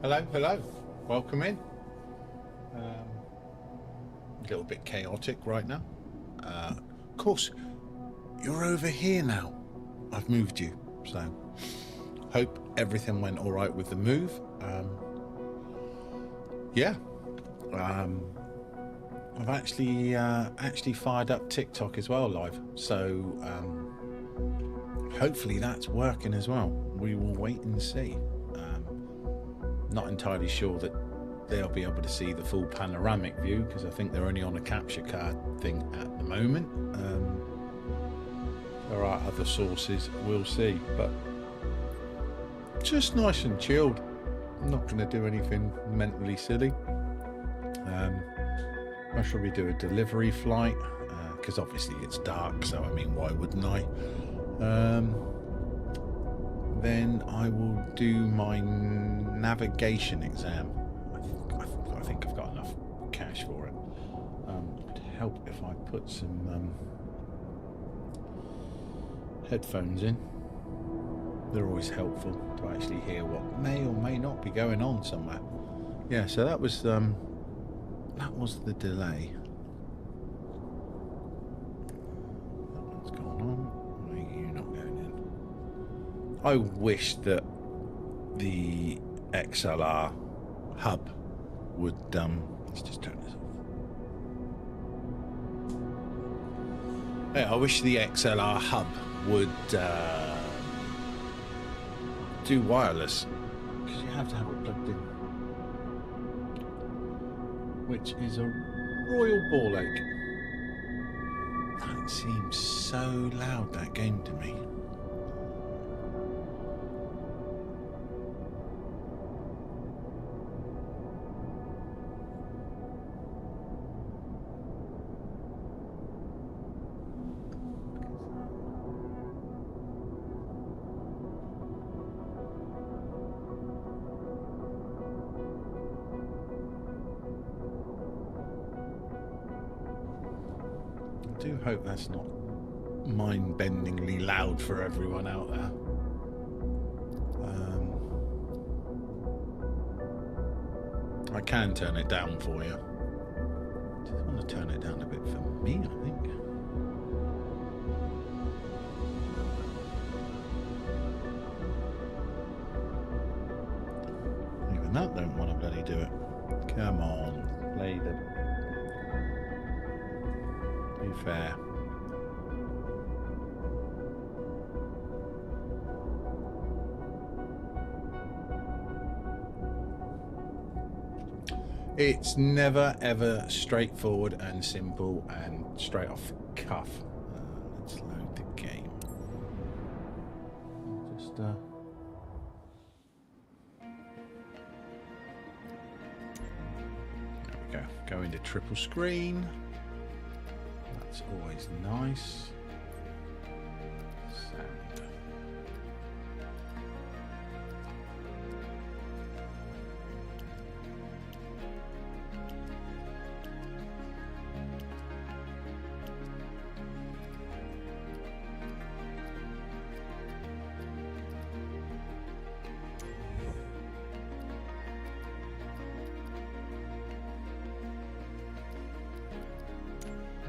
Hello, hello. Welcome in. A little bit chaotic right now. Of course, you're over here now. I've moved you, so hope everything went all right with the move. Yeah. I've actually fired up TikTok as well live, so hopefully that's working as well. We will wait and see. Not entirely sure that they'll be able to see the full panoramic view because I think they're only on a capture card thing at the moment. There are other sources, we'll see, but just nice and chilled. I'm not going to do anything mentally silly. I'll probably do a delivery flight because obviously it's dark, so I mean, why wouldn't I? Then I will do my navigation exam. I think I've got enough cash for it. It'd help if I put some headphones in. They're always helpful to actually hear what may or may not be going on somewhere. Yeah, so that was the delay. What's going on? Why are you not going in? I wish that the XLR hub would let's just turn this off. Yeah, I wish the XLR hub would do wireless, because you have to have it plugged in, which is a royal ball ache. That seems so loud, that game, to me. I do hope that's not mind-bendingly loud for everyone out there. I can turn it down for you. I just want to turn it down a bit for me, I think. Even that don't want to bloody do it. Come on, play the... Be fair. It's never ever straightforward and simple and straight off the cuff. Let's load the game. Just there we go. Go into triple screen. That's always nice. Sound.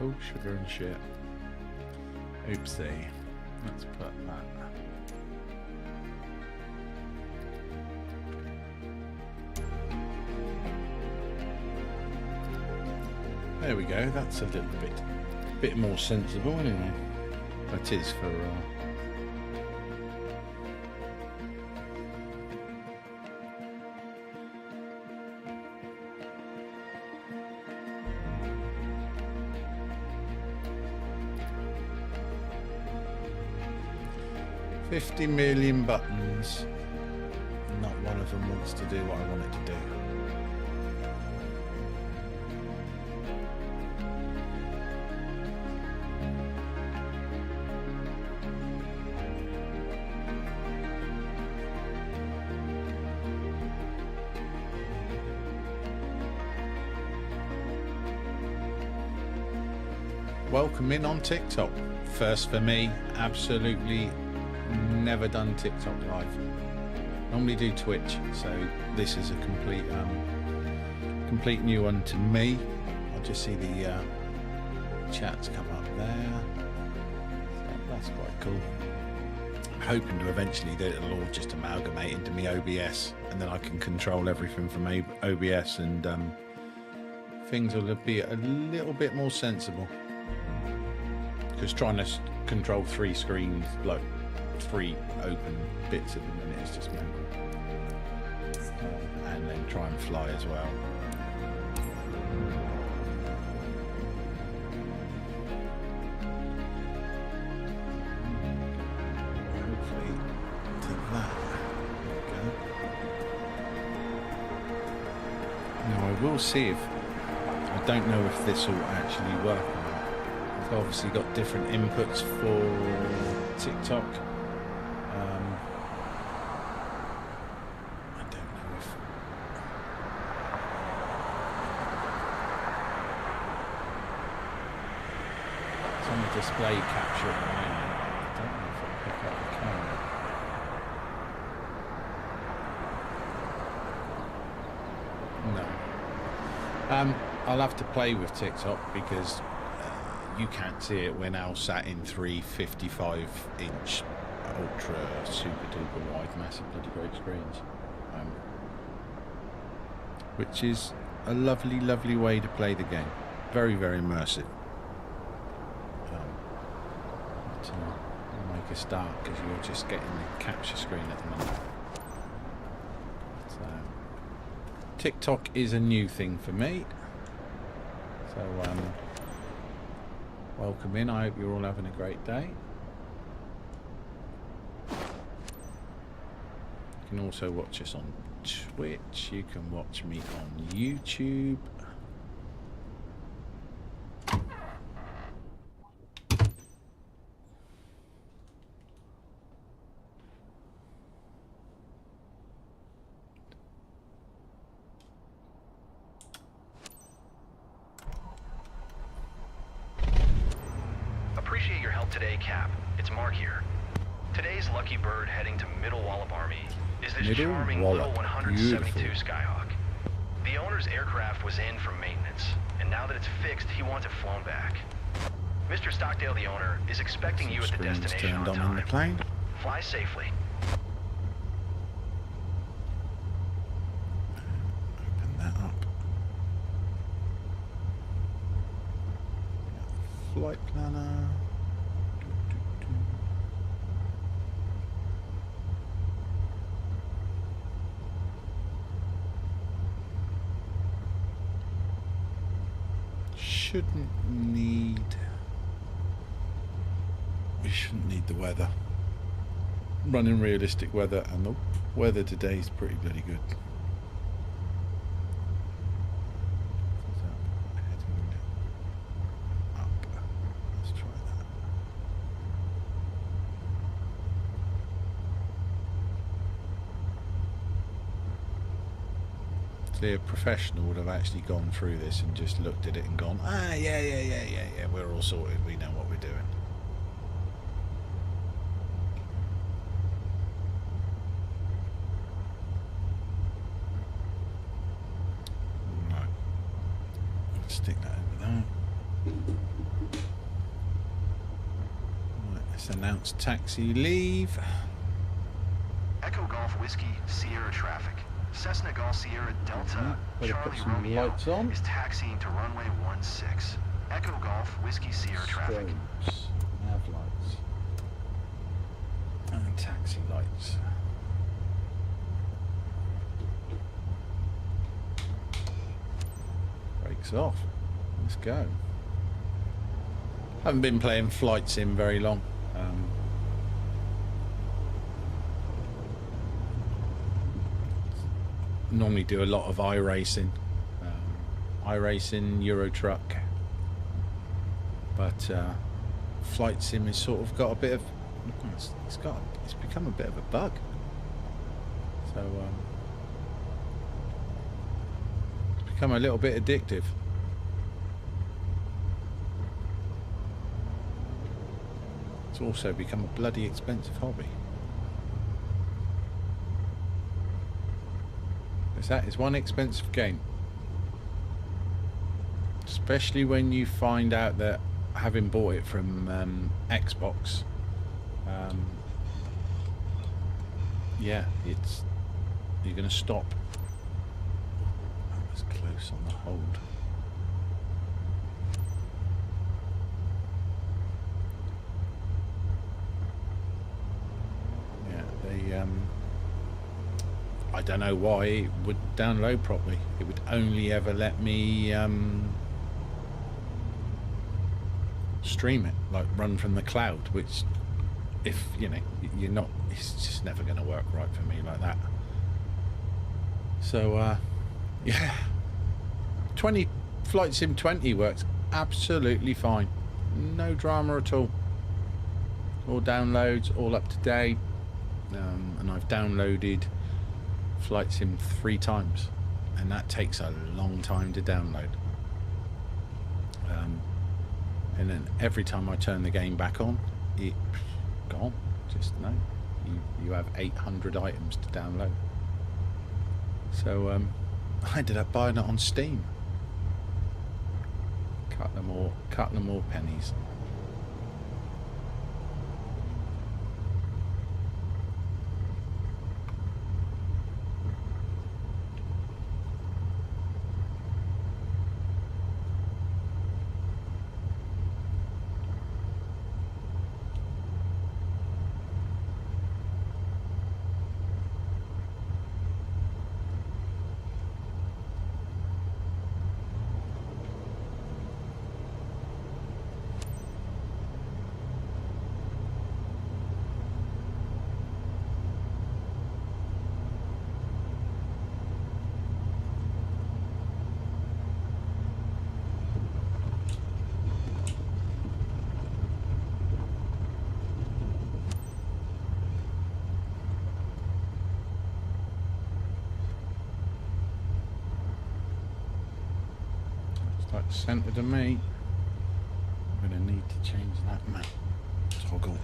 Oh, sugar and shit. Oopsie. Let's put that. There we go. That's a little bit more sensible anyway. That is for 50 million buttons. Not one of them wants to do what I want it to do. Welcome in on TikTok. First for me, absolutely never done TikTok live. Normally do Twitch, so this is a complete new one to me. I'll just see the chats come up there. So that's quite cool. I'm hoping to eventually that it'll all just amalgamate into me OBS, and then I can control everything from OBS, and things will be a little bit more sensible. Because trying to control 3 screens, like 3 open bits at the minute, is just mental. And then try and fly as well. Hopefully to that. Okay. Now I will see if, I don't know if this will actually work. I've obviously got different inputs for TikTok. I don't know if... It's on the display capture at the moment. I don't know if it'll pick up the camera. No. I'll have to play with TikTok because you can't see it. We're now sat in 3 55-inch ultra super duper wide massive bloody great screens, which is a lovely way to play the game. Very immersive. But I'll make a start because you're just getting the capture screen at the moment. So TikTok is a new thing for me, so welcome in. I hope you're all having a great day. You can also watch us on Twitch. You can watch me on YouTube. Appreciate your help today, Cap. It's Mark here. Today's lucky bird heading to Middle Wallop Army is this charming little 172 Skyhawk. The owner's aircraft was in for maintenance, and now that it's fixed, he wants it flown back. Mr. Stockdale, the owner, is expecting you at the destination on time. The plane. Fly safely. Open that up. Flight planner. We shouldn't need the weather. Running realistic weather, and the weather today is pretty bloody good. Up. Let's try that. See, a professional would have actually gone through this and just looked at it and gone, yeah, we're all sorted, we know what we're doing. Right. Stick that over there. Right, let's announce taxi leave. Echo Golf Whiskey, Sierra traffic. Cessna Golf Sierra Delta, Charlie Romeo is taxiing to runway 16. Echo Golf Whiskey Sierra traffic. Nav lights. And taxi lights. Brakes off. Let's go. Haven't been playing Flight Sim very long. Normally do a lot of iRacing, Euro Truck, but Flight Sim has sort of got a bit of, it's become a bit of a bug. So it's become a little bit addictive. It's also become a bloody expensive hobby. Because that is one expensive game. Especially when you find out that, having bought it from Xbox, yeah, you're going to stop. That was close on the hold. Yeah, they I don't know why it would download properly. It would only ever let me stream it, like run from the cloud, which, if you know, you're not, it's just never going to work right for me like that. So yeah, Flight Sim 20 works absolutely fine, no drama at all. All downloads, all up to date, and I've downloaded Flight Sim 3 times, and that takes a long time to download. And then every time I turn the game back on, it's gone. Just no, you have 800 items to download. So I ended up buying it on Steam. Couple of more pennies. Like centre to me. I'm going to need to change that map toggle.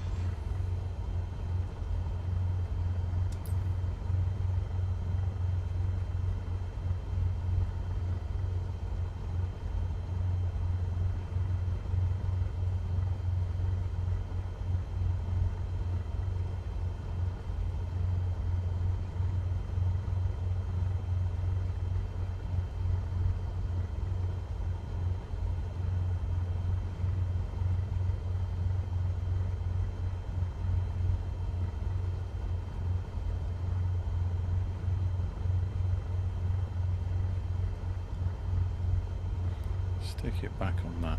Stick it back on that.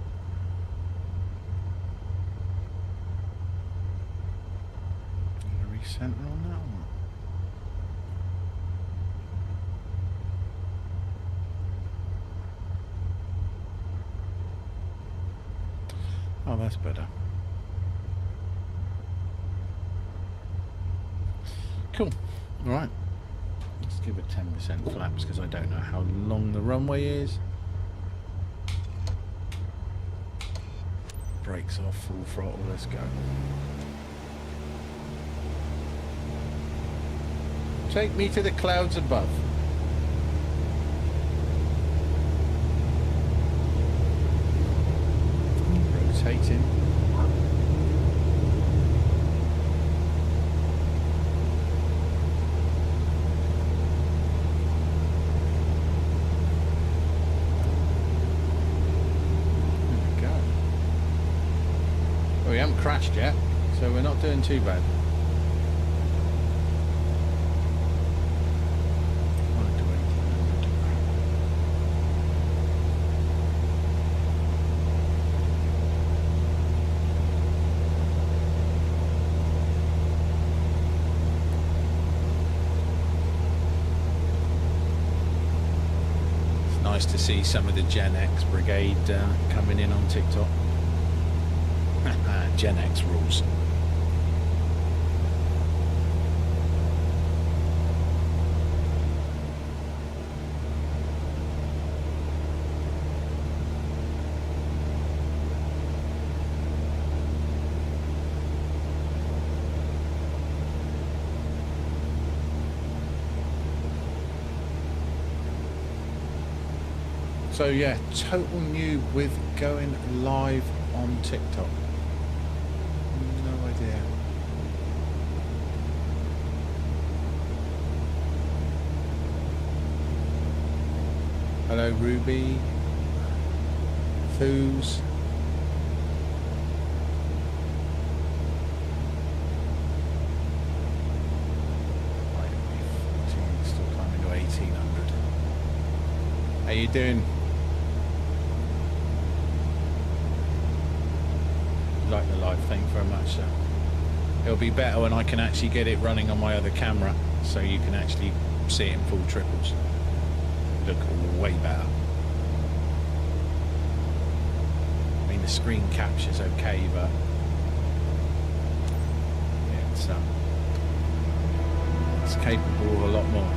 Gonna recenter on that one. Oh, that's better. Cool. All right. Let's give it 10% flaps because I don't know how long the runway is. Brakes off, full throttle, let's go. Take me to the clouds above. Rotating. We haven't crashed yet, so we're not doing too bad. It's nice to see some of the Gen X brigade coming in on TikTok. Gen X rules. So yeah, total noob with going live on TikTok. No idea. Hello Ruby, Foos. Still climbing to 1800. How you doing? Like the live, thank you very much, sir. It'll be better when I can actually get it running on my other camera, so you can actually see it in full triples. Look way better. I mean, the screen capture's okay, but yeah, it's capable of a lot more.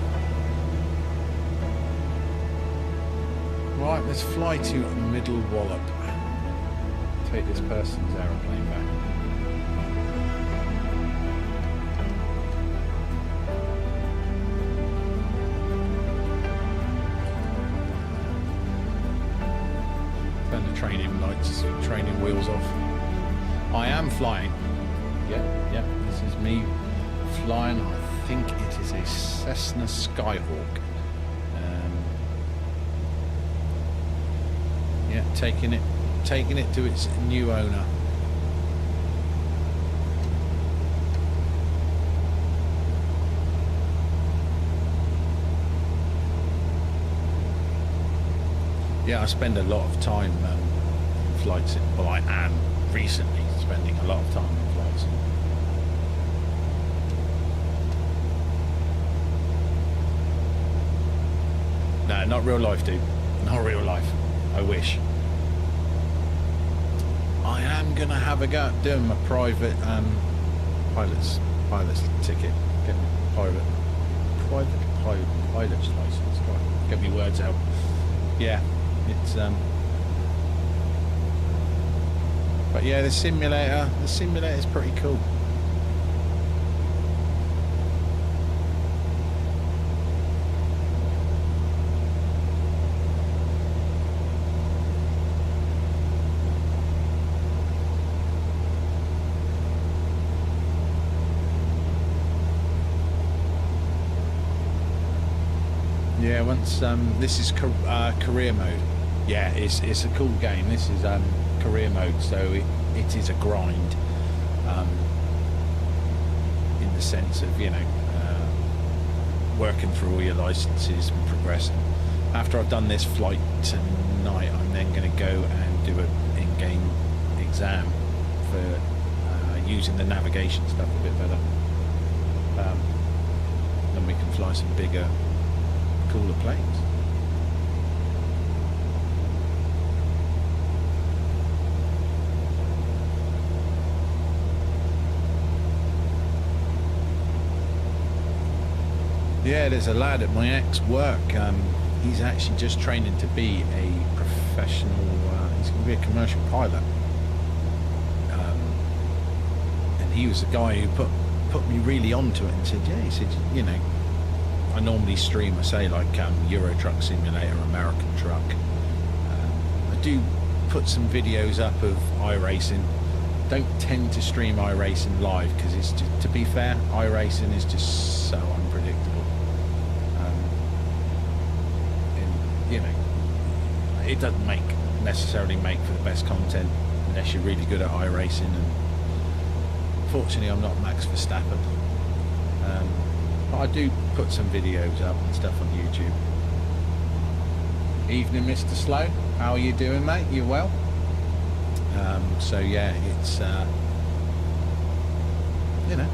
Right, let's fly to Middle Wallop. Take this person's aeroplane back. Turn the training lights, training wheels off. I am flying. Yeah, this is me flying. I think it is a Cessna Skyhawk. Yeah, taking it to its new owner. Yeah, I spend a lot of time in flights. Well, I am recently spending a lot of time in flights. No, not real life, dude. Not real life. I wish. I am gonna have a go at doing my private pilot's ticket. Get me private pilot's license. Right, get me words out. Yeah, it's but yeah, the simulator is pretty cool. Yeah, once this is career mode. Yeah, it's a cool game. This is career mode, so it is a grind in the sense of, you know, working through all your licenses and progressing. After I've done this flight tonight, I'm then going to go and do an in-game exam for using the navigation stuff a bit better. Then we can fly some bigger, cooler planes. Yeah, there's a lad at my ex-work. He's actually just training to be a professional. He's going to be a commercial pilot. And he was the guy who put me really onto it and said, yeah, he said, you know, I normally stream, I say, like Euro Truck Simulator, American Truck. I do put some videos up of iRacing. Don't tend to stream iRacing live because it's just, to be fair, iRacing is just so unpredictable. And, you know, it doesn't necessarily make for the best content unless you're really good at iRacing. And fortunately, I'm not Max Verstappen. But I do put some videos up and stuff on YouTube. Evening, Mr. Slow. How are you doing, mate? You well? So yeah, it's you know,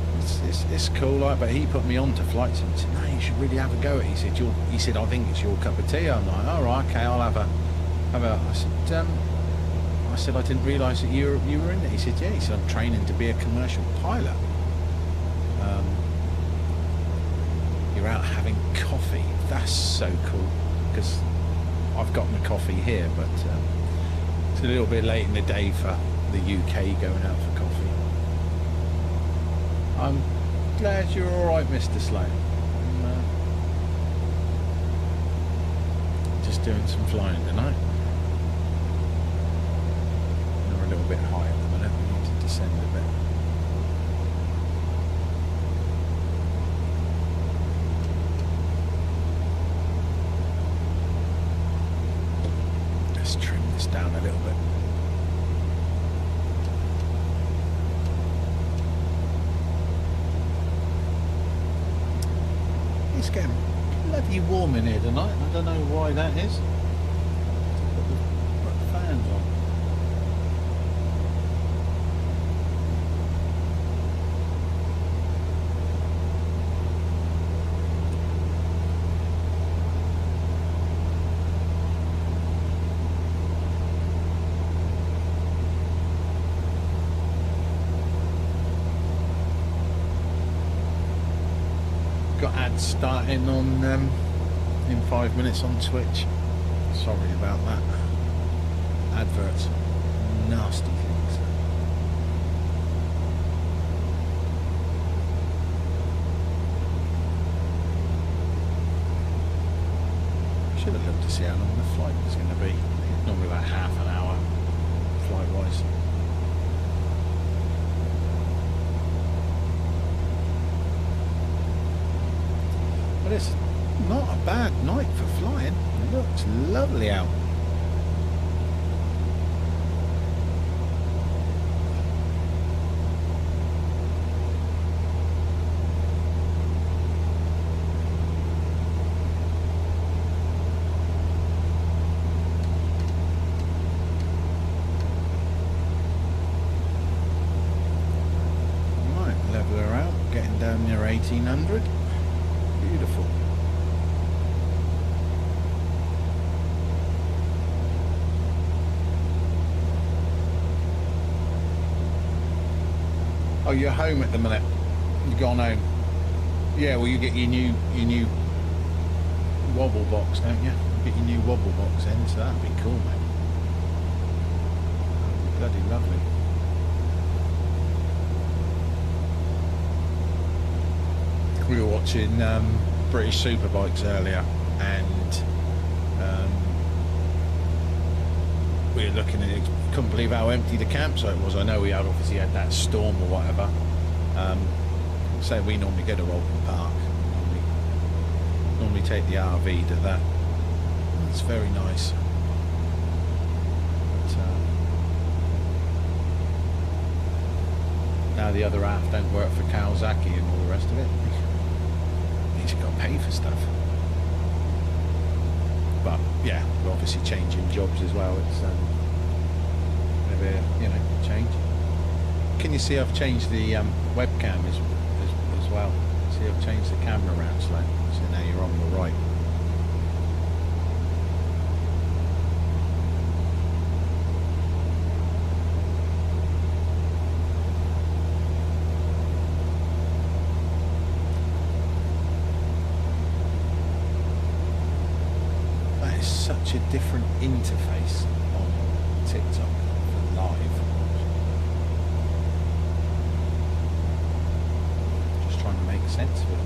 it's cool. Like, but he put me on to flights and said, "No, you should really have a go at it." He said, "I think it's your cup of tea." I'm like, "All right, okay, I'll have a." I said, "I didn't realise that you were in it." He said, "Yeah." He said, "I'm training to be a commercial pilot." You're out having coffee. That's so cool, because I've got my coffee here, but it's a little bit late in the day for the UK going out for coffee. I'm glad you're all right, Mr. Slow. I'm just doing some flying tonight. We're a little bit high at the minute. We need to descend a bit. Let's trim this down a little bit. It's getting bloody warm in here tonight. I don't know why that is. Put the fans on. Got ads starting on in 5 minutes on Twitch. Sorry about that. Adverts, nasty things. Should have looked to see how long the flight was going to be. Normally about half an hour flight wise. But it's not a bad night for flying. It looks lovely out. Right, level her out, getting down near 1800. Beautiful. Oh, you're home at the minute. You've gone home. Yeah, well, you get your new wobble box, don't you? You get your new wobble box in, so that'd be cool, mate. That'd be bloody lovely. We were watching British Superbikes earlier, and we were looking at it. Couldn't believe how empty the campsite was. I know we had obviously had that storm or whatever. So we normally go to Oldham Park. Normally take the RV to that. It's very nice. But, now the other half don't work for Kawasaki and all the rest of it. Means you've got to pay for stuff. But yeah, we're obviously changing jobs as well. It's you know, change. Can you see I've changed the webcam as well? See, I've changed the camera around slightly, so now you're on the right. That is such a different interface on TikTok. Live. Just trying to make sense of it.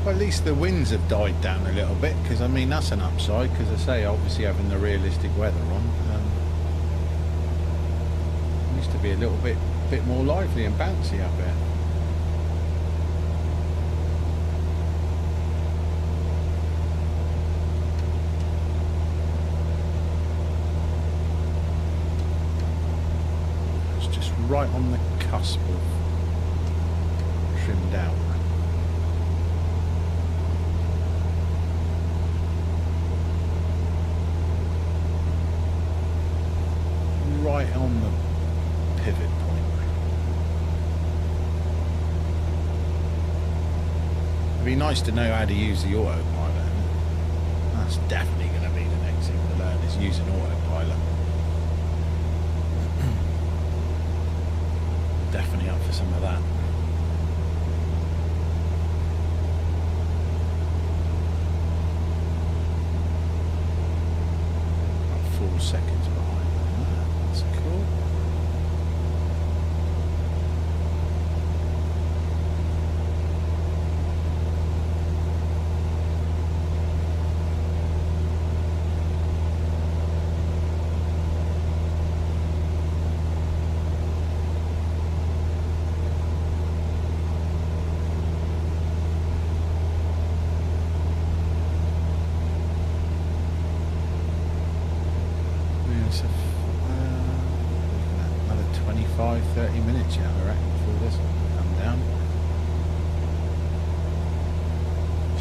At least the winds have died down a little bit, because I mean that's an upside, because I say obviously having the realistic weather on used to be a little bit more lively and bouncy up there. It's just right on the cusp of trimmed out. Right on the pivot point. It'd be nice to know how to use the autopilot. That's definitely going to be the next thing to learn, is using autopilot. Definitely up for some of that. About 4 seconds behind on that. That's cool. Another 25-30 minutes, yeah, I reckon, before this will come down.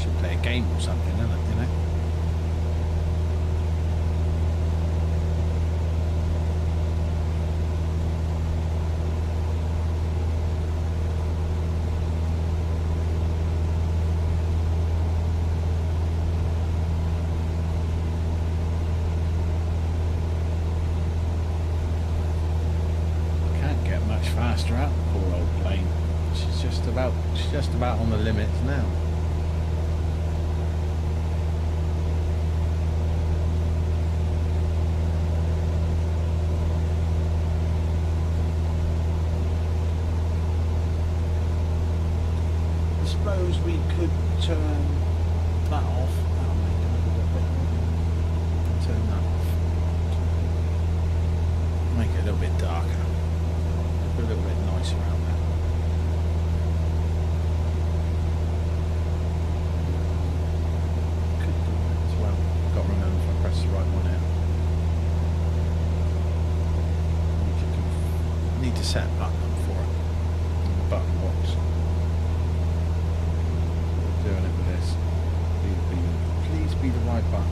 Should play a game or something, isn't it, you know? Faster out, poor old plane. She's just about on the limits now. I suppose we could turn that off. That'll make it a little bit. Turn that off. Make it a little bit darker. A little bit nicer around there. Could do that as well. Got to remember if I press the right one out. Need to set a button up for it. The button box. Doing it with this. Please be the right button.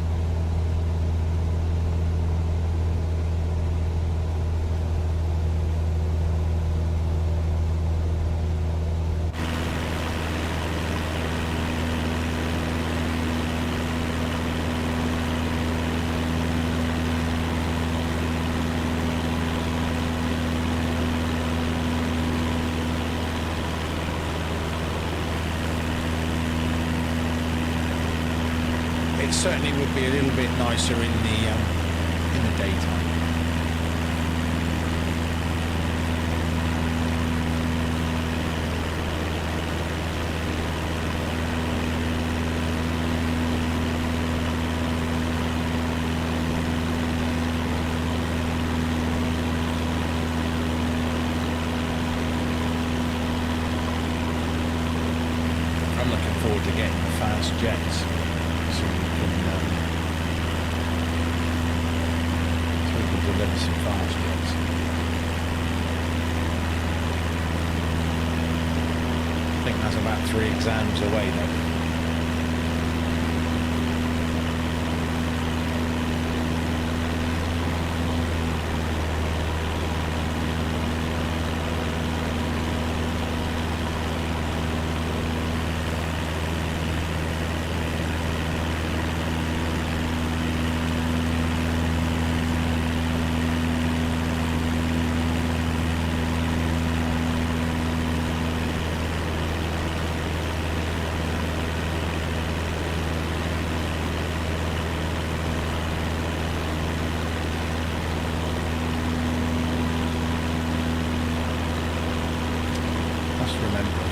It certainly would be a little bit nicer in the daytime. I'm looking forward to getting the fast jets. So we can deliver some fast jets. I think that's about 3 exams away though.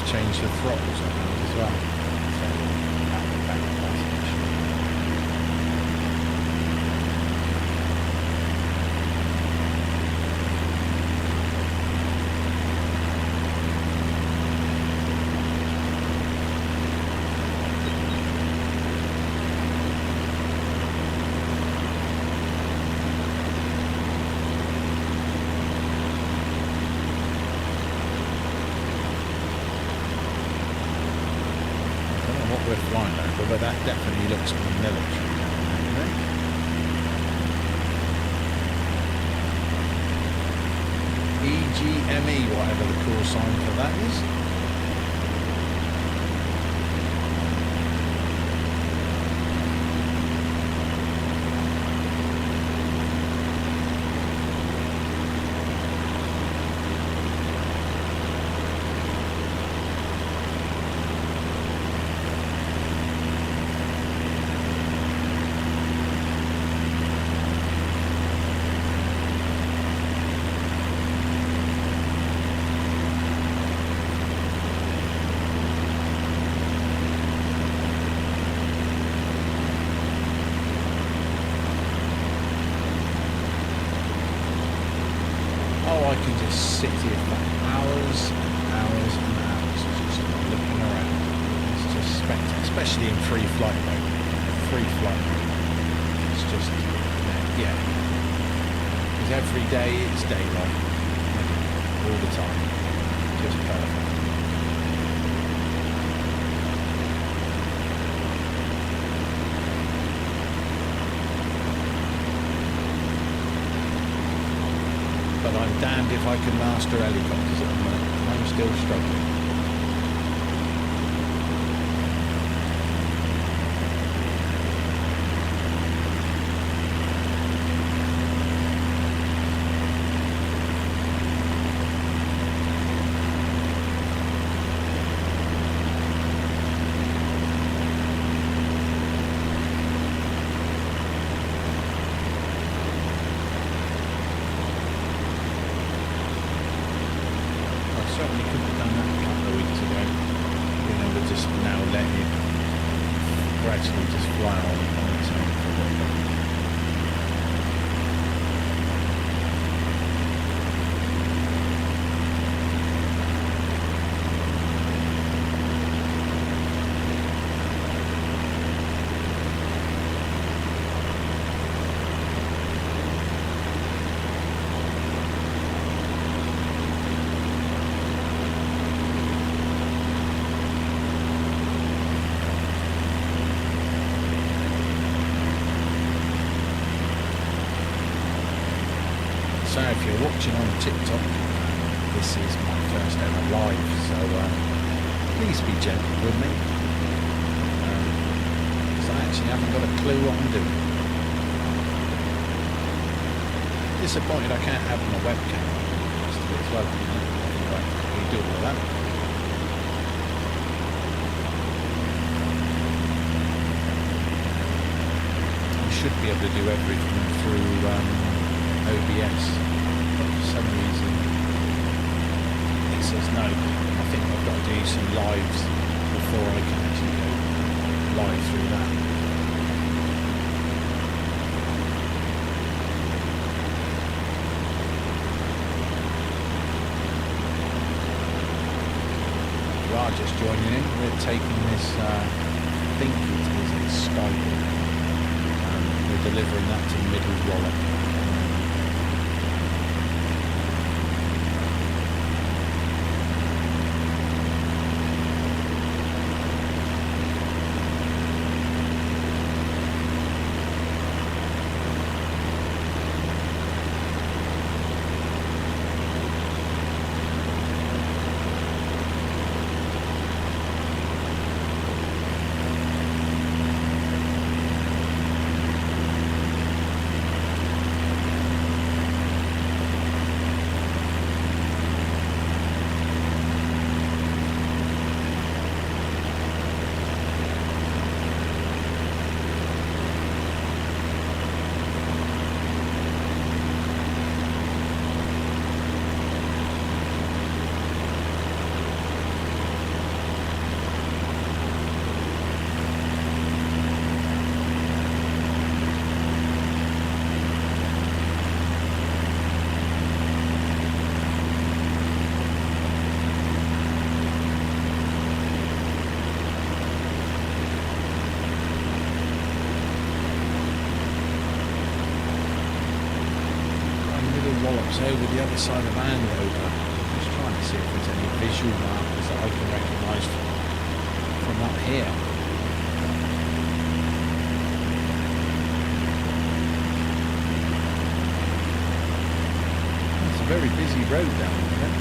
Change the throttles, I think, as well. So, back we're flying over, but that definitely looks military. EGME, whatever the call sign for that is. just sit here for hours and hours and hours just looking around. It's just spectacular, especially in free flight mode. Free flight mode. It's just, yeah. Because every day it's daylight. All the time. Just perfect. But I'm damned if I can master helicopters at the moment. I'm still struggling. Certainly could have done that a couple of weeks ago. You know, but just now let it gradually just fly on its own for a little bit. So if you're watching on TikTok, this is my first ever live, so please be gentle with me, because I actually haven't got a clue what I'm doing. Disappointed I can't have my webcam as well, you know. Anyway, we do all of that. You should be able to do everything through OBS, but for some reason it says no. I think I've got to do some lives before I can actually go live through that. If you are just joining in, we're taking this, I think it is a Skype. We're delivering that to Middle Wallop. Wallops over the other side of Andover. I'm just trying to see if there's any visual markers that I can recognise from up here. It's a very busy road down there.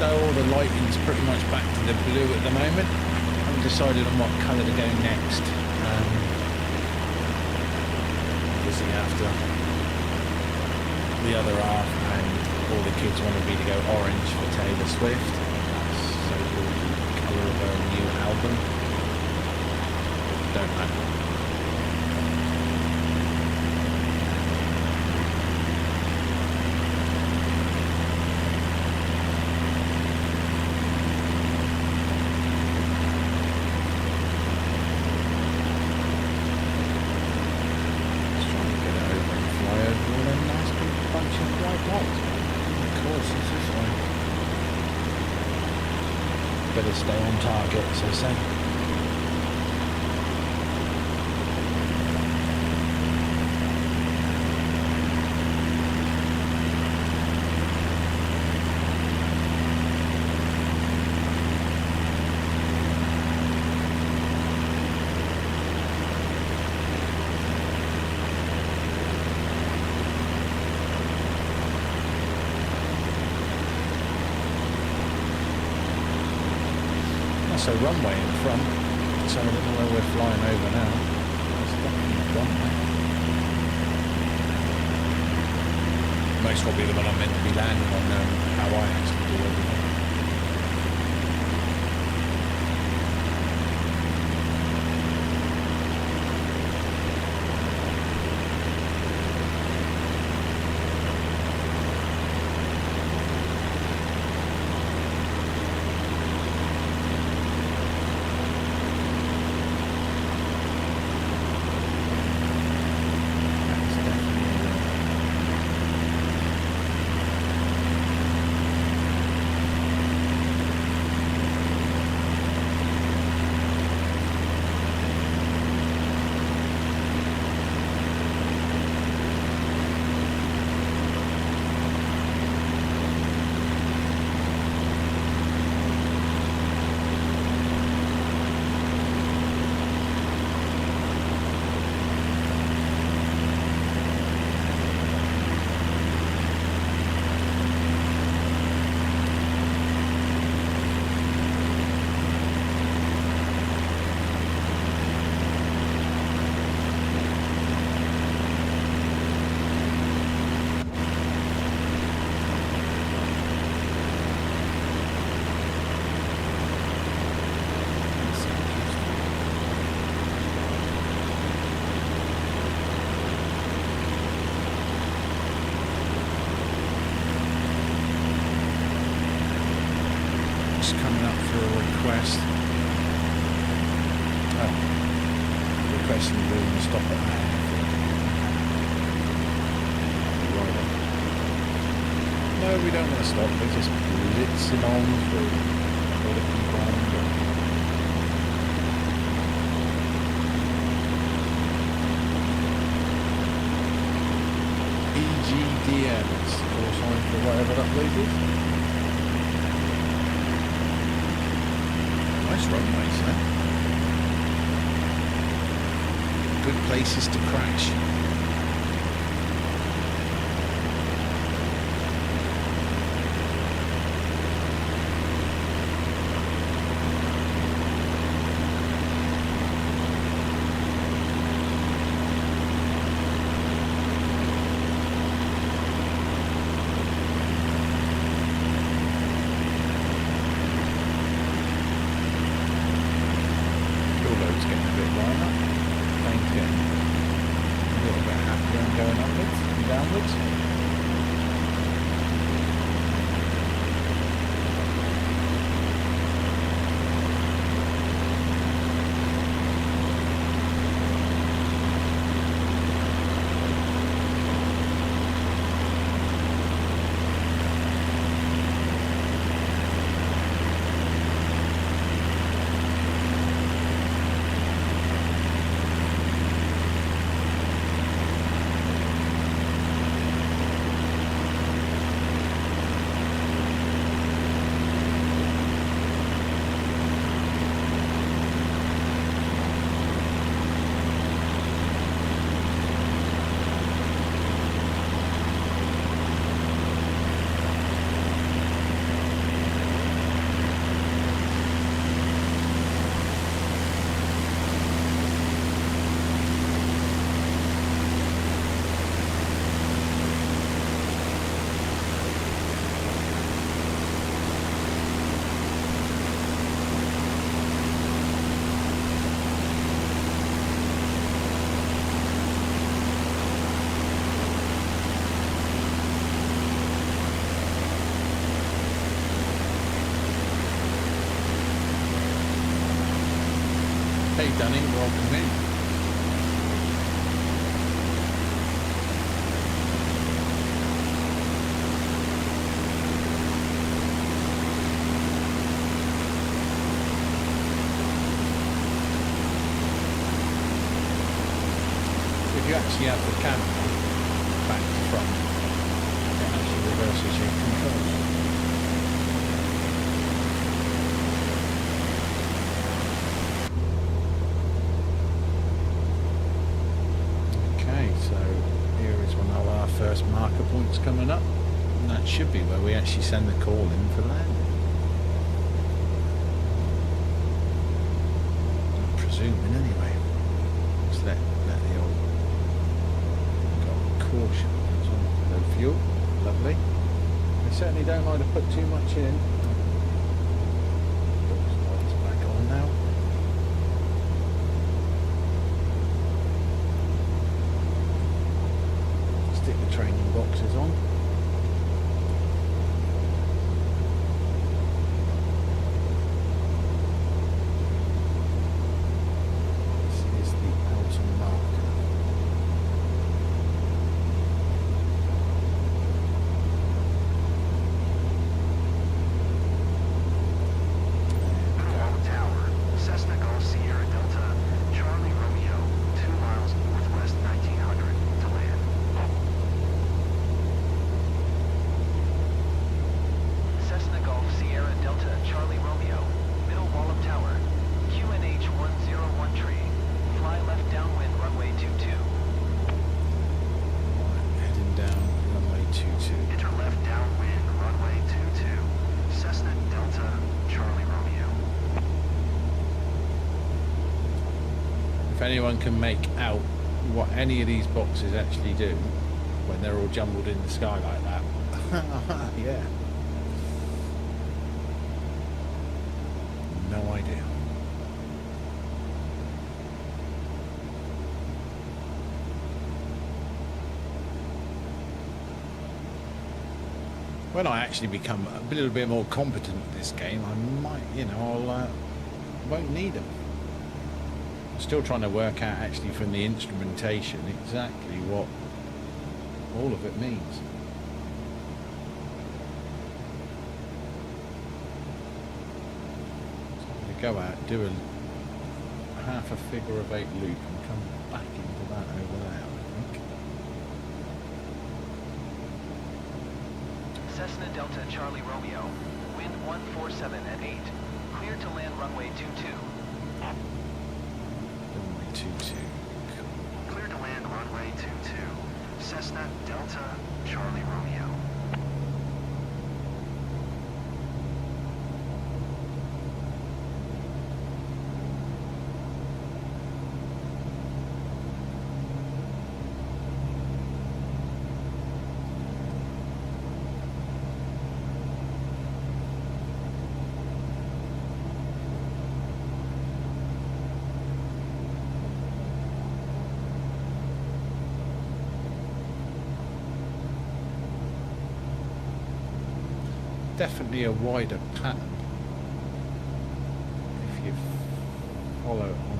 So all the lighting's pretty much back to the blue at the moment. I haven't decided on what colour to go next. Obviously after the other half and all the kids wanted me to go orange for Taylor Swift. That's so-called the colour of her new album. Don't know. Better stay on target, as they say. That's a runway in front, so I don't know where we're flying over now. That's definitely a runway. Most probably the one I'm meant to be landing on now, how I actually do everything. Coming up for a request. Oh, requesting the room to stop at that. No, we don't want to stop. We're just blitzing on through. Got to keep on going. EGDM, it's the call sign for whatever that place is. Nice runways, huh? Good places to crash. Hey Dunning, welcome in. If you actually have the camera back to front, it actually reverses your controls. So here is one of our first marker points coming up, and that should be where we actually send the call in for landing. I'm presuming anyway. Just let the old caution as well. No fuel, lovely. They certainly don't like to put too much in. Lights back on now. Stick the training boxes on. This is the outer marker. Tower, Cessna Golf Sierra Delta, Charlie Romeo, 2 miles northwest 1900 to land. Cessna Golf Sierra Delta, Charlie Romeo, middle Wallop Tower, QNH 101 tree, fly left downwind runway 22. Heading down runway 22. Enter left downwind runway 22, Cessna Delta, Charlie Romeo. If anyone can make out what any of these boxes actually do when they're all jumbled in the sky like that, yeah. No idea. When I actually become a little bit more competent at this game, I might, won't need them. I'm still trying to work out actually from the instrumentation exactly what all of it means. Go out, do a half a figure of 8 loop and come back into that over there, I think. Cessna Delta Charlie Romeo, wind 147 at 8, clear to land runway 22. Runway 22. Clear to land runway 22, Cessna Delta Charlie Romeo. Definitely a wider pattern if you follow it on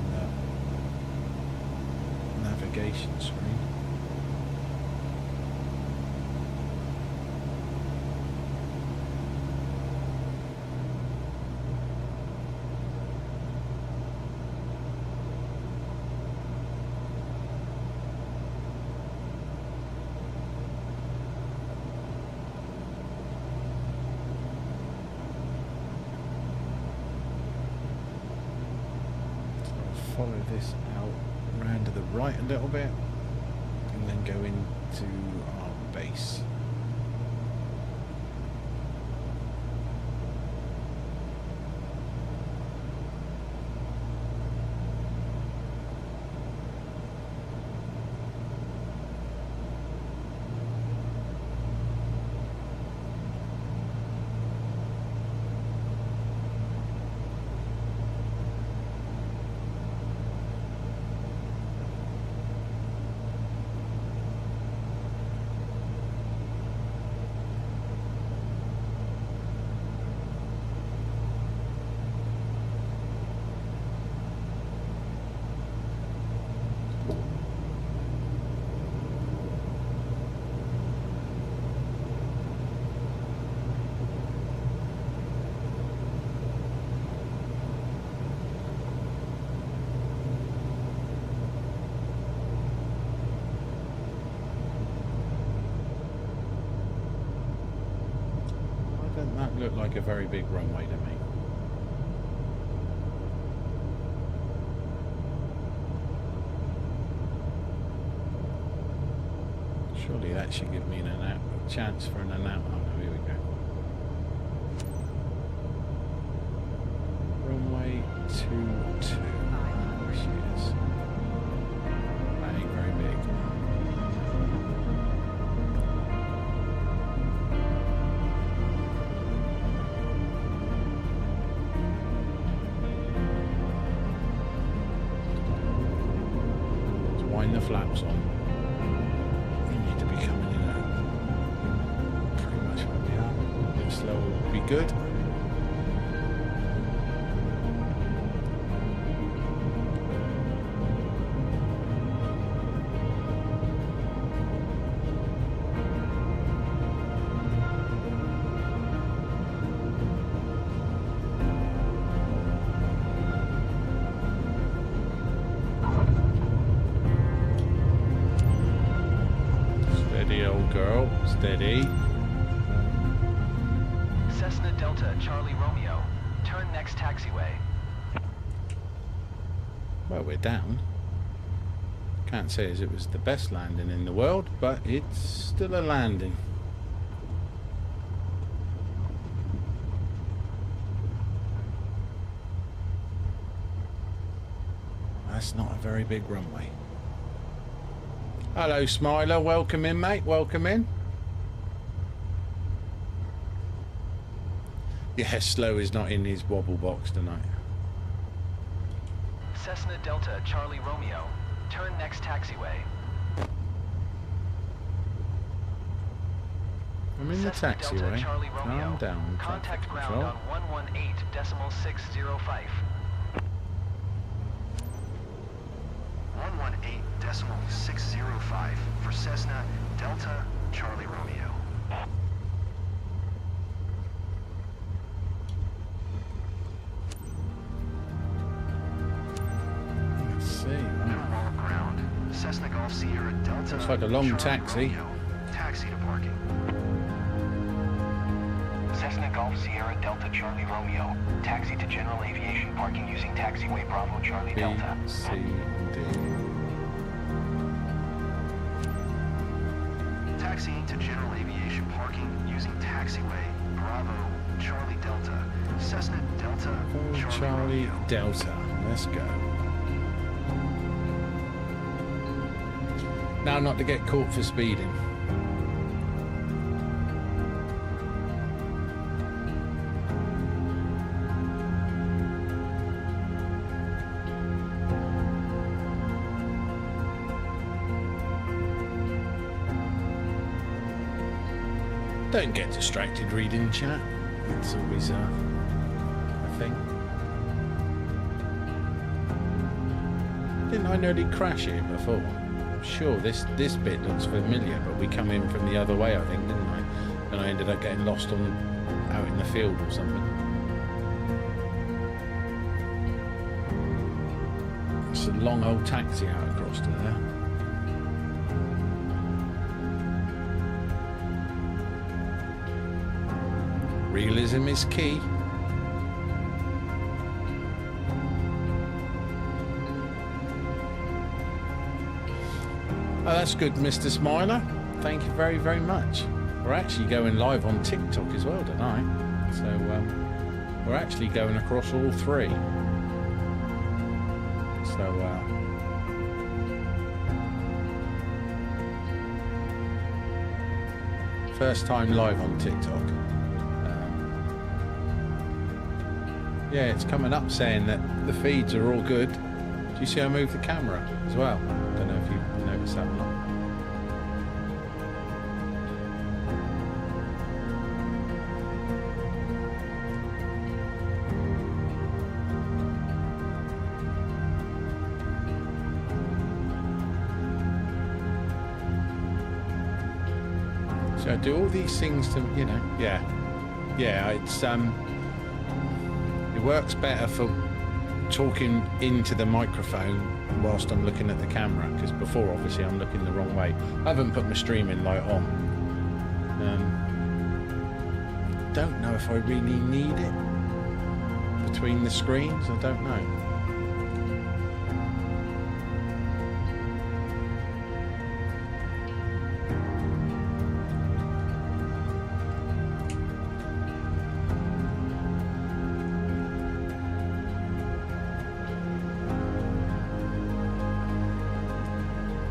the navigation screen. Follow this out round to the right a little bit and then go into our base. like a very big runway to me. Surely that should give me a chance for an out. Oh no, here we go. Runway 22. There she is. That ain't very big. Let's wind the flaps on. Slow would be good. Steady, old girl, steady. Cessna Delta Charlie Romeo. Turn next taxiway. Well, we're down. Can't say as it was the best landing in the world, but it's still a landing. That's not a very big runway. Hello, Smiler. Welcome in, mate. Welcome in. Yeah, Slow is not in his wobble box tonight. Cessna Delta Charlie Romeo. Turn next taxiway. I'm in the taxiway. Calm down. Contact ground on 118.605. 118.605 for Cessna Delta Charlie Romeo. Cessna Golf Sierra Delta. Looks like a long taxi. Romeo. Taxi to parking. Cessna Golf Sierra Delta Charlie Romeo. Taxi to general aviation parking using taxiway Bravo Charlie Delta. B, C, D. Taxiing to general aviation parking using taxiway Bravo Charlie Delta. Cessna Delta Charlie Romeo. Delta. Let's go. Now not to get caught for speeding. Don't get distracted reading chat. It's always a thing. Didn't I nearly crash here before? Sure, this bit looks familiar, but we come in from the other way, I think, didn't I? And I ended up getting lost out in the field or something. It's a long old taxi out across to there. Realism is key. Oh, that's good, Mr. Smiler. Thank you very, very much. We're actually going live on TikTok as well tonight. So we're actually going across all three. So first time live on TikTok. Yeah, it's coming up saying that the feeds are all good. Do you see I moved the camera as well? I don't know if you noticed that or not. So I do all these things to, you know, yeah, it's it works better for talking into the microphone whilst I'm looking at the camera, because before obviously I'm looking the wrong way. I haven't put my streaming light on. don't know if I really need it between the screens. I don't know.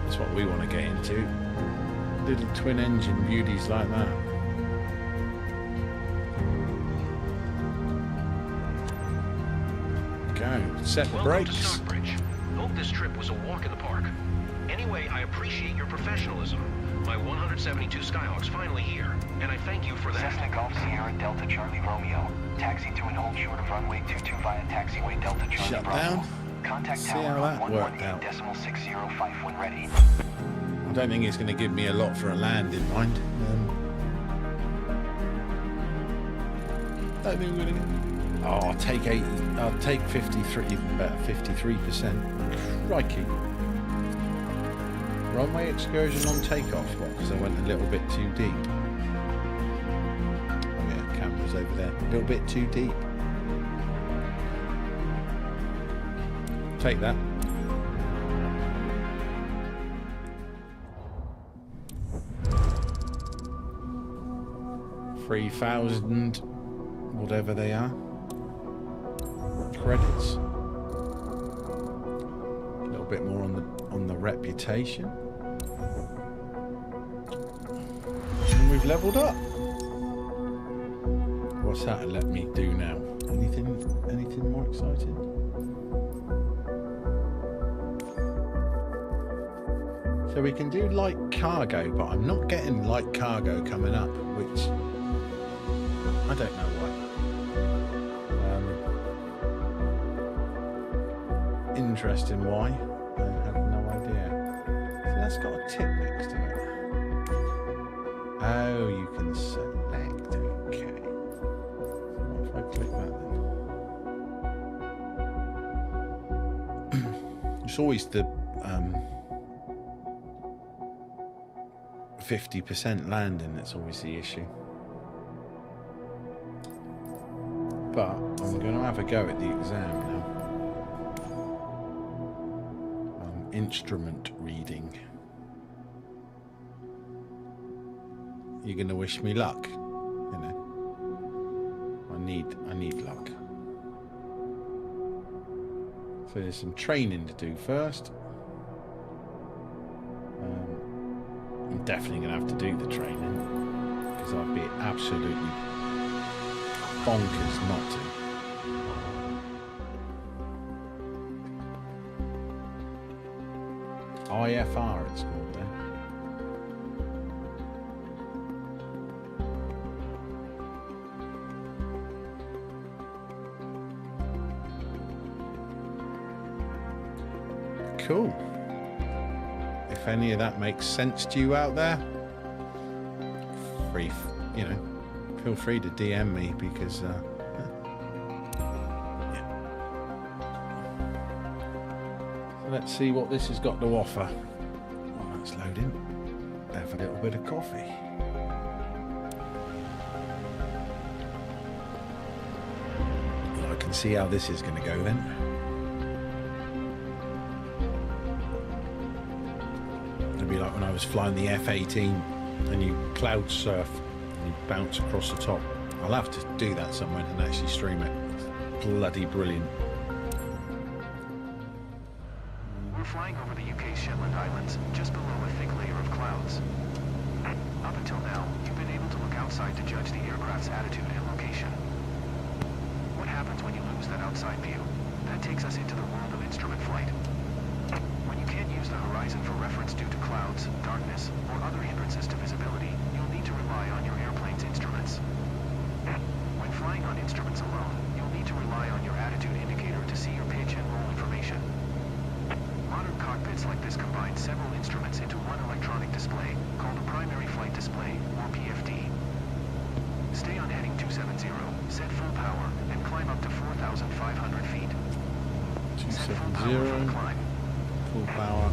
That's what we want to get into. Little twin engine beauties like that. Set the brakes. Hope this trip was a walk in the park. Anyway, I appreciate your professionalism. My 172 Skyhawk's finally here, and I thank you for that. Cessna Golf Sierra Delta Charlie Romeo. Taxi to and hold short of runway 22 via taxiway Delta Charlie Shut Bravo. down. Contact See tower how that on worked out. 118.60 when ready. I don't think it's going to give me a lot for a land, mind. I think we're going to. Oh, I'll take 80. I'll take 53%. Crikey. Runway excursion on takeoff. What? Because I went a little bit too deep. Oh yeah, camera's over there. A little bit too deep. Take that. $3,000, whatever they are. Credits. A little bit more on the reputation. And we've leveled up. What's that let me do now? Anything more exciting? So we can do light cargo, but I'm not getting light cargo coming up, which I don't know why. Interesting why. I have no idea. So that's got a tip next to it. Oh, you can select. Okay. So what if I click that then? It's always the 50% landing that's always the issue. But I'm going to have a go at the exam now. Instrument reading. You're going to wish me luck, you know. I need luck. So there's some training to do first. I'm definitely going to have to do the training because I'd be absolutely bonkers not to. IFR it's called then. Cool. If any of that makes sense to you out there, feel free to DM me because yeah. So let's see what this has got to offer. Oh, that's loading. Have a little bit of coffee. Well, I can see how this is going to go then. It'd be like when I was flying the F-18 and you cloud surf and you bounce across the top. I'll have to do that somewhere and actually stream it. It's bloody brilliant. We're flying over the UK's Shetland Islands, just below a thick layer of clouds. Up until now, you've been able to look outside to judge the aircraft's attitude and location. What happens when you lose that outside view? That takes us into the world of instrument flight. When you can't use the horizon for reference due to clouds, darkness, or other hindrances to visibility, you'll need to rely on your airplane's instruments. When flying on instruments alone, you'll need to rely on your attitude indicator to see your pitch and roll information. Modern cockpits like this combine several instruments into one electronic display, called a primary flight display, or PFD. Stay on heading 270, set full power, and climb up to 4,500 feet. Set full power for the climb. Full power.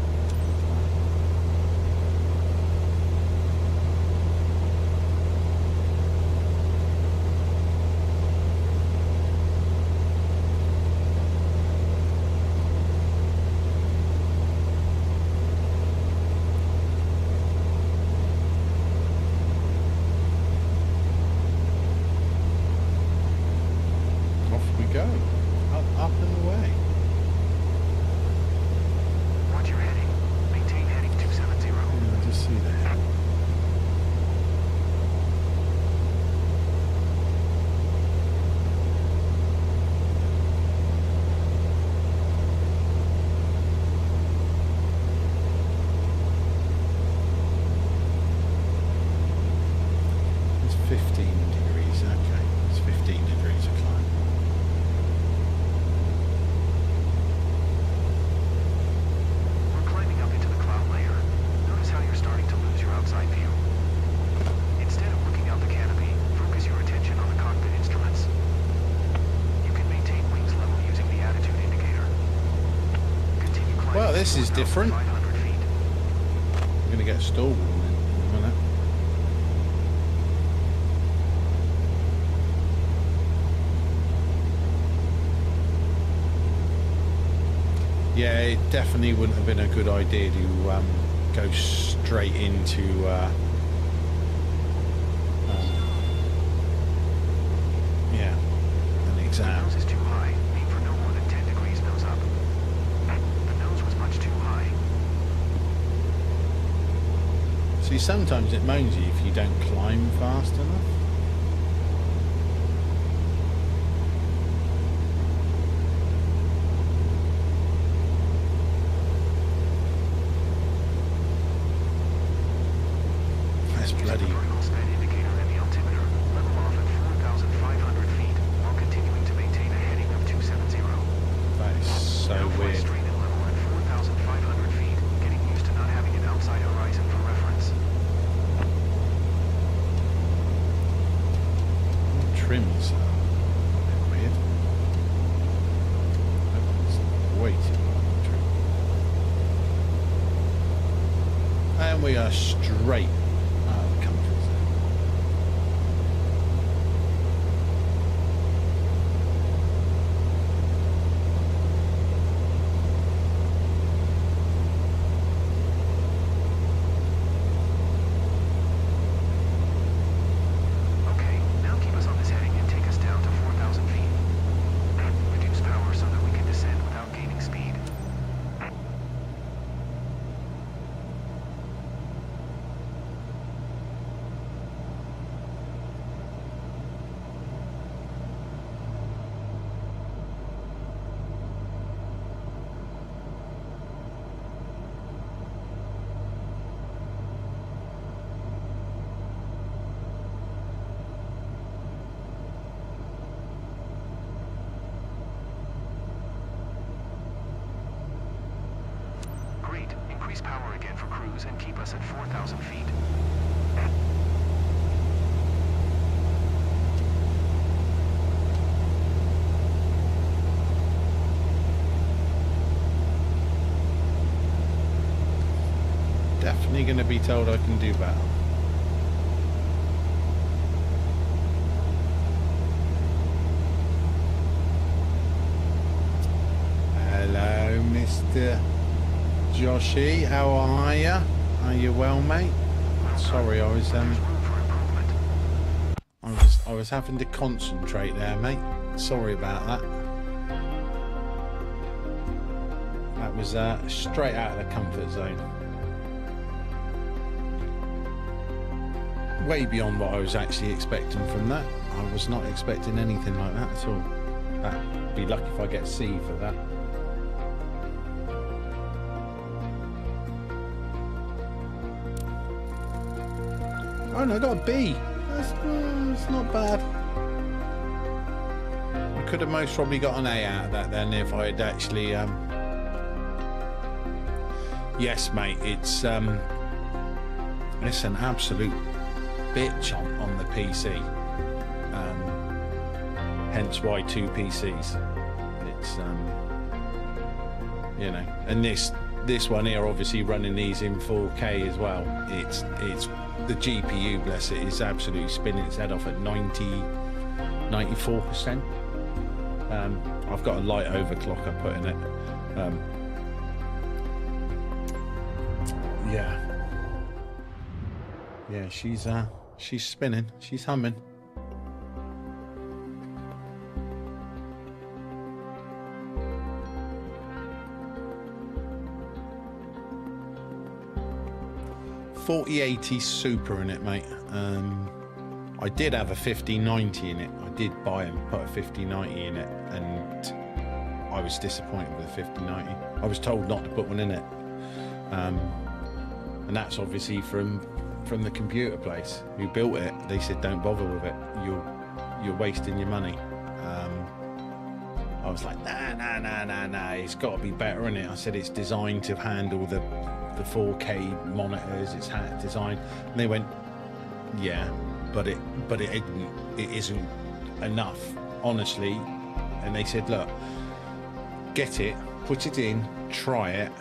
Well, this is different. 500 feet. I'm going to get a stall warning in a minute. Yeah, it definitely wouldn't have been a good idea to go straight into yeah, an exam. Nose is too high. Aim for no more than 10 degrees nose up. The nose was much too high. See, sometimes it moans you if you don't climb fast enough. That's Use the bloody... vertical span indicator and the altimeter. Level off at 4,500 feet while continuing to maintain a heading of 270. That is so Now fly weird. straight and level at 4,500 feet, getting used to not having an outside horizon for reference. Trims a bit weird. That one's way too long trim. And we are straight out of the comfort zone. Okay, now keep us on this heading and take us down to 4,000 feet. Reduce power so that we can descend without gaining speed. Great. Increase power again for cruise and keep us at 4,000 feet. Definitely going to be told I can do better. Hello, Mr. Joshy. How are ya? Are you well, mate? Sorry, I was There's room for improvement. I was having to concentrate there, mate. Sorry about that. That was straight out of the comfort zone. Way beyond what I was actually expecting from that. I was not expecting anything like that at all. I'd be lucky if I get C for that. Oh no, I got a B. That's not bad. I could have most probably got an A out of that then if I had actually yes, mate, it's an absolute bitch on the PC. Hence why 2 PCs. It's you know, and this one here obviously running these in 4K as well. It's the GPU, bless it, is absolutely spinning its head off at 94%. I've got a light overclock I put in it. Yeah, she's spinning, she's humming. .4080 Super in it, mate. I did have a 5090 in it. I did buy and put a 5090 in it, and I was disappointed with the 5090. I was told not to put one in it, and that's obviously from the computer place who built it. They said don't bother with it. You're wasting your money. I was like, nah. It's got to be better, innit? I said it's designed to handle the 4K monitors. It's designed, and they went, yeah, but it isn't enough, honestly. And they said, look, get it, put it in, try it.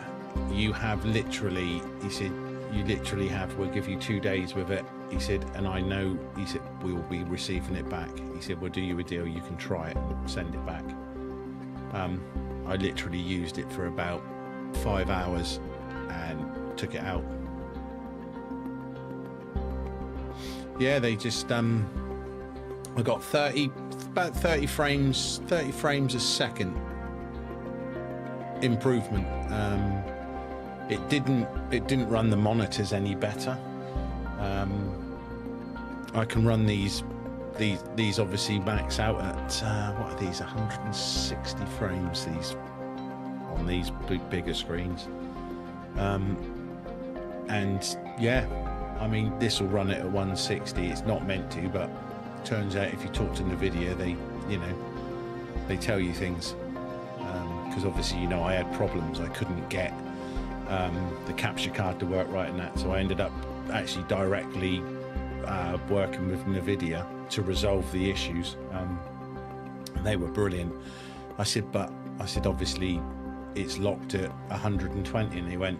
You have literally, he said, you literally have, we'll give you 2 days with it. He said, and I know, he said, we'll be receiving it back. He said, we'll do you a deal, you can try it and send it back. I literally used it for about 5 hours and took it out. Yeah, they just, I got about 30 frames a second improvement. It didn't run the monitors any better. I can run these obviously max out at what are these, 160 frames, these on these bigger screens. And yeah, I mean, this will run it at 160. It's not meant to, but turns out if you talk to NVIDIA, they tell you things. Because obviously, I had problems. I couldn't get the capture card to work right and that, so I ended up actually directly working with NVIDIA to resolve the issues. They were brilliant. I said, obviously it's locked at 120, and they went,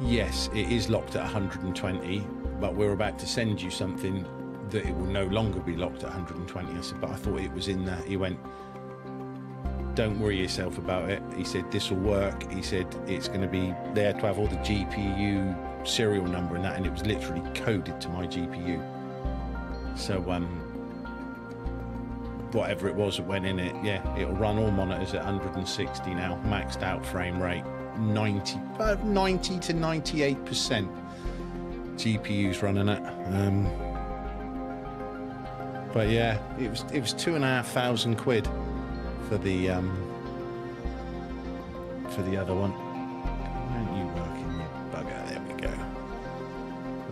yes, it is locked at 120, but we're about to send you something that it will no longer be locked at 120. I said, but I thought it was in there. He went, don't worry yourself about it. He said, this will work. He said, it's going to be there to have all the GPU serial number and that, and it was literally coded to my GPU. So whatever it was that went in it, yeah, it'll run all monitors at 160 now, maxed out frame rate, 90 to 98% GPUs running it. But yeah, it was £2,500 for the other one. Why aren't you working, you bugger? There we go.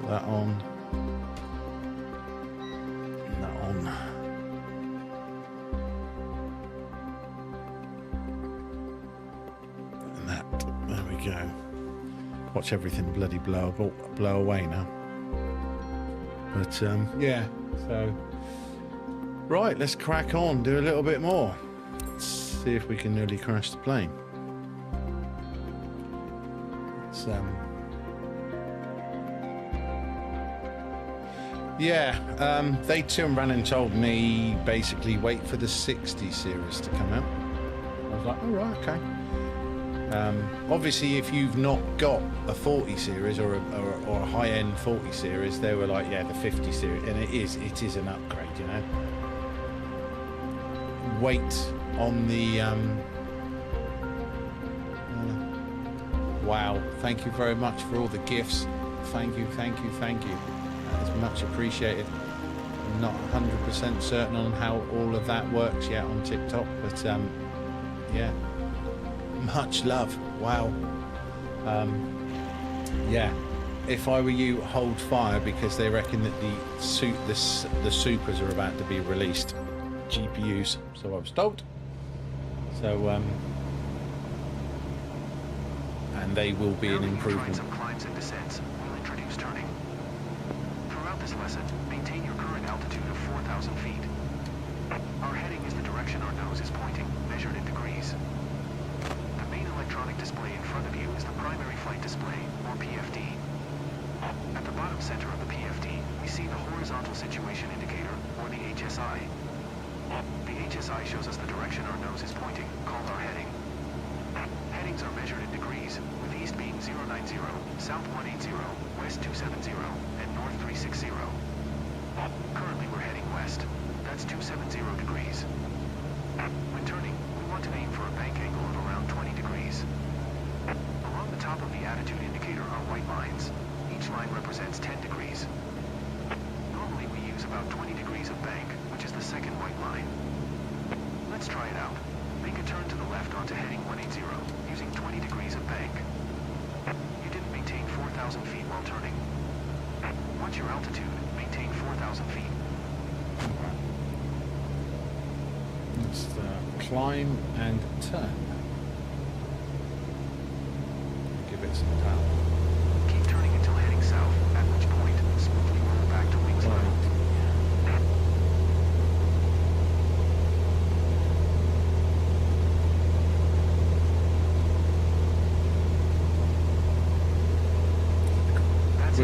Put that on. And that on. And that. There we go. Watch everything bloody blow away now. But yeah. So right, let's crack on. Do a little bit more. Let's see if we can nearly crash the plane. It's, they turned around and told me basically wait for the 60 series to come out. I was like, oh right, okay. Obviously, if you've not got a 40 series or a high-end 40 series, they were like, yeah, the 50 series, and it is an upgrade, Wait on the wow, thank you very much for all the gifts. Thank you. That is much appreciated. I'm not 100% certain on how all of that works yet on TikTok, but yeah, much love. Wow. Yeah, if I were you, hold fire, because they reckon that the supers are about to be released, GPUs, so I was told. So and they will be an improvement. Some climbs and descents. We'll introduce turning. Throughout this lesson, maintain your current altitude of 4,000 feet. Our heading is the direction our nose is pointing, measured in degrees. The main electronic display in front of you is the primary flight display, or PFD. At the bottom center of the PFD, we see the horizontal situation indicator, or the HSI. The HSI shows us the direction our nose is pointing, called our heading. Headings are measured in degrees, with east being 090, south 180, west 270, and north 360. Currently we're heading west. That's 270 degrees. When turning, we want to aim for a bank angle of around 20 degrees. Along the top of the attitude indicator are white lines. Each line represents 10 degrees. Normally we use about 20 degrees of bank, which is the second white line. Let's try it out. Make a turn to the left onto heading 180, using 20 degrees of bank. You didn't maintain 4,000 feet while turning. Watch your altitude. Maintain 4,000 feet. Let's climb and turn. Give it some power. Keep turning until heading south, at which point, smoothly roll back to wings level.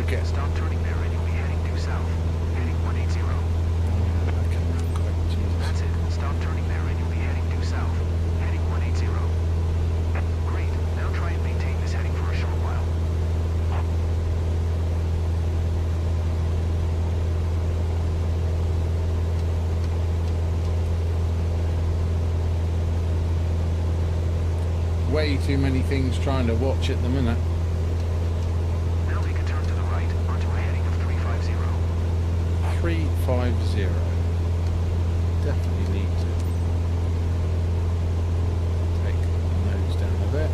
We're getting... Stop turning there and you'll be heading due south. Heading 180. That's it. Stop turning there and you'll be heading due south. Heading 180. Great. Now try and maintain this heading for a short while. Way too many things trying to watch at the minute. Now make a turn to the right onto a heading of 350. 350. Definitely need to take the nose down a bit.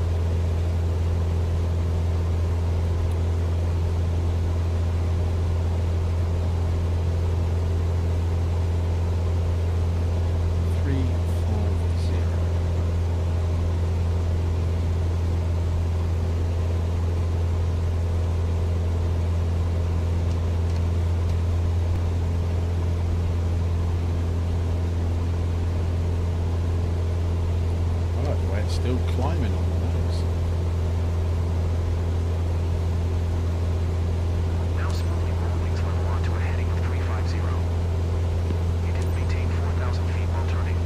Still climbing on the nose. Now smoothly roll wings level onto a heading of 350. You didn't maintain 4,000 feet while turning.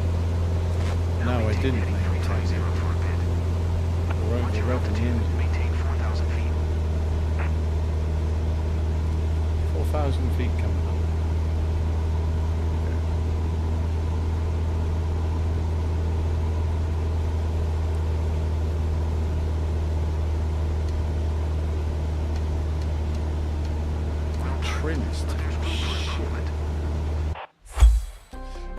No, I didn't maintain 350 for a bit. Once you're altitude, maintain 4,000 feet. 4,000 feet coming up.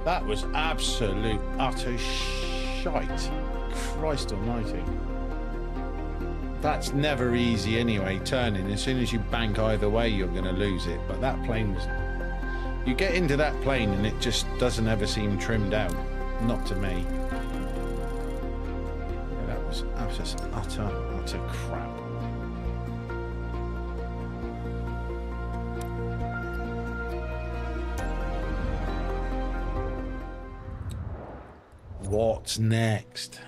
That was absolute utter shite. Christ almighty. That's never easy anyway, turning. As soon as you bank either way, you're going to lose it. But that plane was... You get into that plane and it just doesn't ever seem trimmed out. Not to me. Yeah, that was just utter crap. What's next?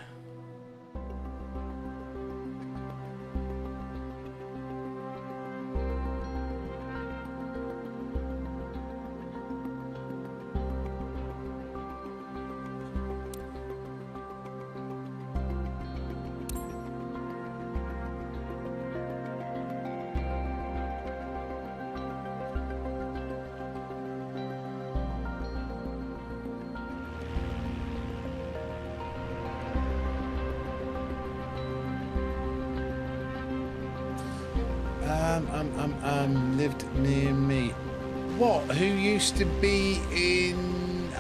Lived near me. What? Who used to be in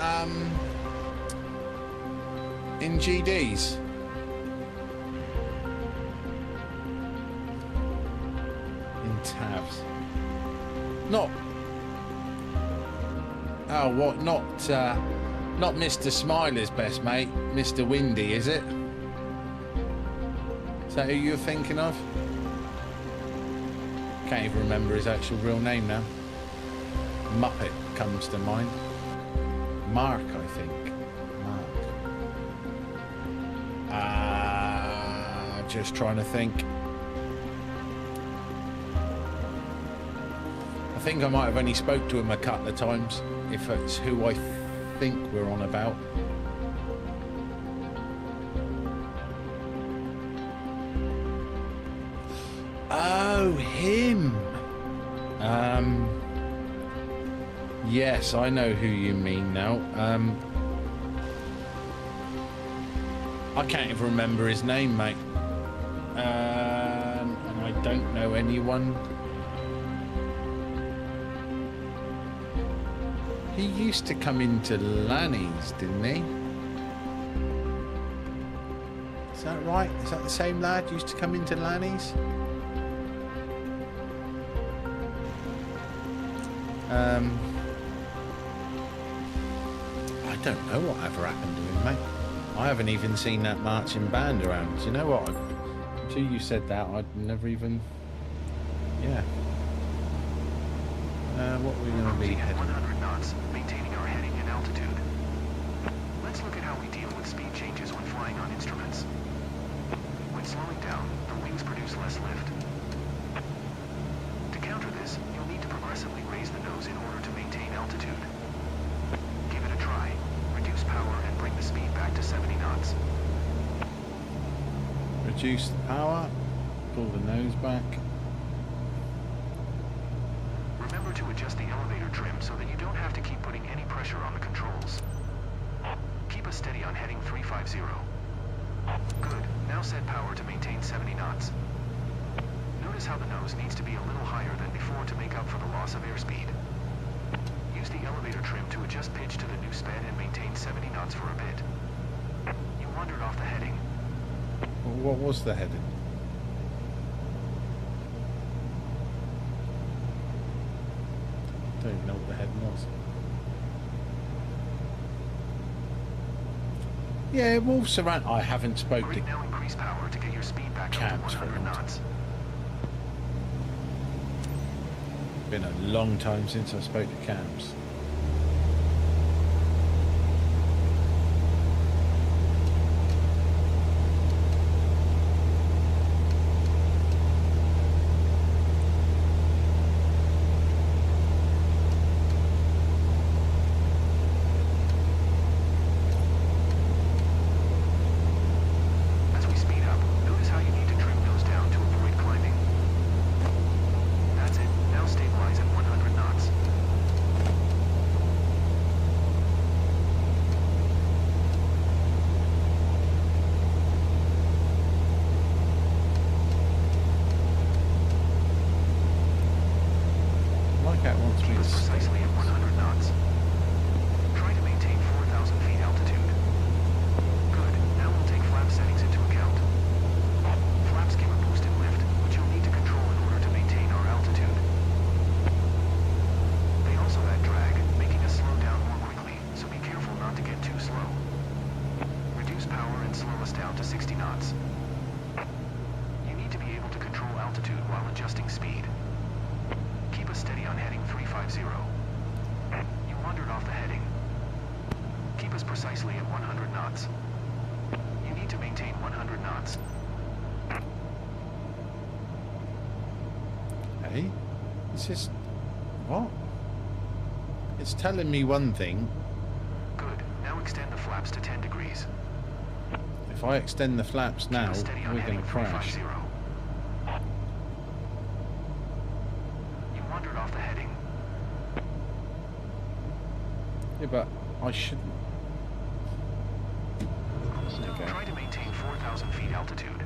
GDs? In tabs. Not. Oh, what? Not Mr. Smiler's best mate, Mr. Windy, is it? Is that who you're thinking of? Can't even remember his actual real name now. Muppet comes to mind. Mark, I think. Mark. Just trying to think. I think I might have only spoke to him a couple of times, if it's who I think we're on about. Oh, him. Yes, I know who you mean now. I can't even remember his name, mate. And I don't know anyone. He used to come into Lanny's, didn't he? Is that right? Is that the same lad used to come into Lanny's? I don't know whatever happened to him, mate. I haven't even seen that marching band around. Do you know what? Until you said that, I'd never even... Yeah. What are we going to be heading? 100 knots, maintaining our heading and altitude. Let's look at how we deal with speed changes when flying on instruments. When slowing down, the wings produce less lift. To counter this, reduce the power, pull the nose back. Remember to adjust the elevator trim so that you don't have to keep putting any pressure on the controls. Keep us steady on heading 350. Good. Now set power to maintain 70 knots. Notice how the nose needs to be a little higher than before to make up for the loss of airspeed. Use the elevator trim to adjust pitch to the new sped and maintain 70 knots for a bit. You wandered off the heading. What was the heading? I don't even know what the heading was. Yeah, Wolves around. I haven't spoke to Now increase power to get your speed back up to 100 knots. Been a long time since I spoke to Cams. As we speed up, notice how you need to trim nose down to avoid climbing. That's it. Now stabilize at 100 knots. My cat wants me Keep to us precisely at 100 knots. Try to maintain 4,000 feet altitude. Good. Now we'll take flap settings into account. Flaps give a boost in lift, which you'll need to control in order to maintain our altitude. They also add drag, making us slow down more quickly, so be careful not to get too slow. Reduce power and slow us down to 60 knots. You need to be able to control altitude while adjusting speed. Keep us steady on heading 350. You wandered off the heading. Keep us precisely at 100 knots. You need to maintain 100 knots. Hey, it's just what? It's telling me one thing. Good. Now extend the flaps to 10 degrees. If I extend the flaps now, Keep us steady on we're going heading to crash. 350. You wandered off the heading. Yeah, but I shouldn't. Okay. Try to maintain 4,000 feet altitude.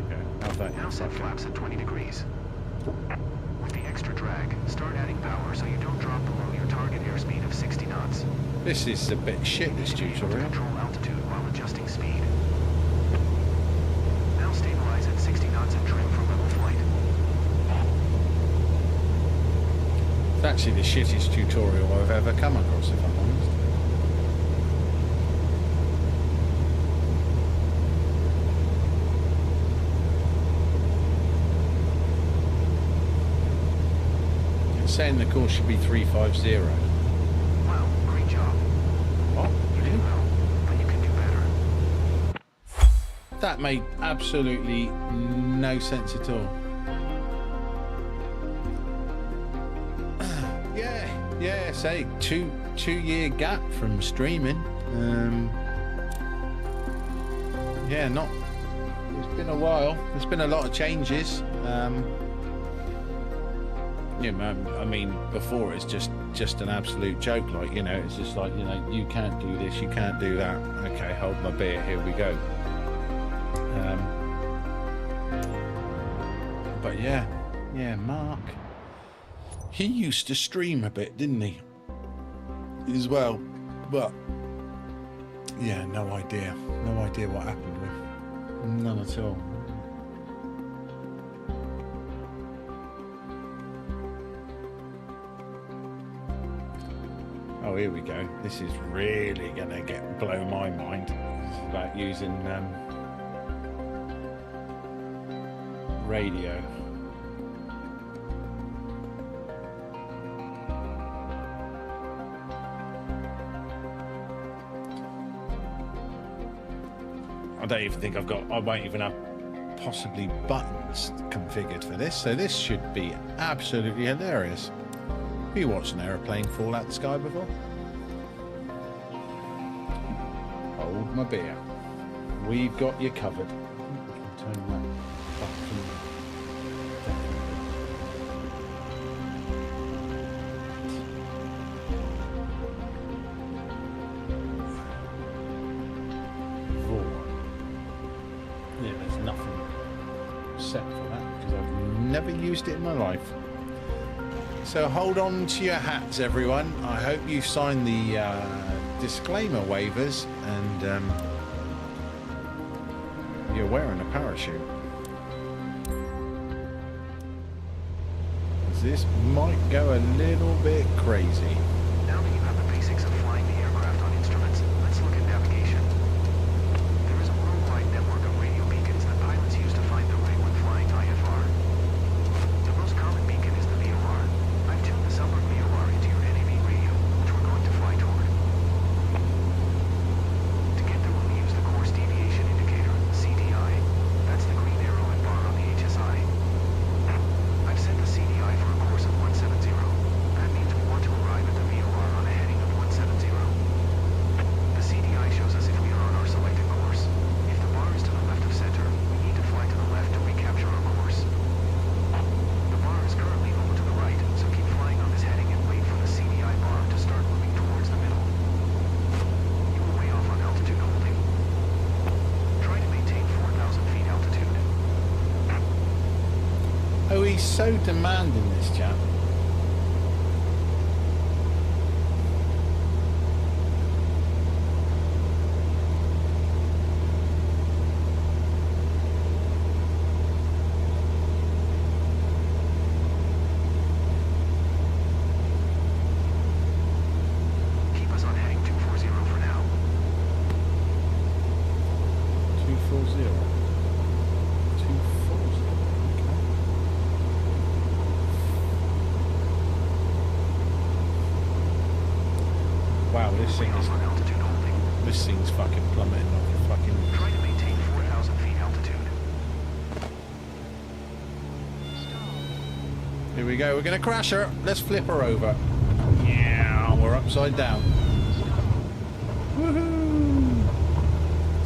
Okay. How's that? Now set flaps at 20 degrees. With the extra drag, start adding power so you don't drop below your target airspeed of 60 knots. This is a bit shit, this You need to be able to tutorial. control altitude while adjusting speed. Now stabilize at 60 knots and trim for level flight. It's actually the shittest tutorial I've ever come across, if I'm honest. It's saying the course should be 350. Wow, great job. What? You did well, but you can do better. That made absolutely no sense at all. Yeah, say two-year gap from streaming. Yeah, not. It's been a while. There's been a lot of changes. Yeah, man. I mean, before it's just an absolute joke. Like, you know, it's just like, you know, you can't do this, you can't do that. Okay, hold my beer. Here we go. But yeah, Mark. He used to stream a bit, didn't he? As well, but yeah, no idea what happened with him. None at all. Oh, here we go. This is really gonna blow my mind. It's about using radio. I don't even think I won't even have possibly buttons configured for this, so this should be absolutely hilarious. Have you watched an aeroplane fall out the sky before? Hold my beer. We've got you covered. Turn that set for that because I've never used it in my life. So hold on to your hats, everyone. I hope you signed the disclaimer waivers and you're wearing a parachute. This might go a little bit crazy. Now that you have the basics of flying the aircraft on instruments, let's look at navigation. There is a worldwide network of radio beacons that pilots use to find their way when flying IFR. The most common beacon is the VOR. I've tuned the Sunbird VOR into your NAV radio, which we're going to fly toward. To get there, we'll use the course deviation indicator, CDI. That's the green arrow and bar on the HSI. I've set the CDI for a course of 170. That means we want to arrive at the VOR on a heading of 170. The CDI shows us if we are on our selected course. If the bar is to the left of center, we need to fly to the left to recapture our course. The bar is currently over to the right, so keep flying on this heading and wait for the CDI bar to start moving towards the middle. You are way off on altitude holding. Try to maintain 4,000 feet altitude. Oh, he's so demanding, this chap. Keep us on heading 240 for now. 240. 240. Okay. Wow, this Way thing is off on altitude holding. this thing's fucking plummeting like a fucking. Try to maintain 4,000 feet altitude. Here we go. We're gonna crash her. Let's flip her over. Yeah, we're upside down. Woohoo!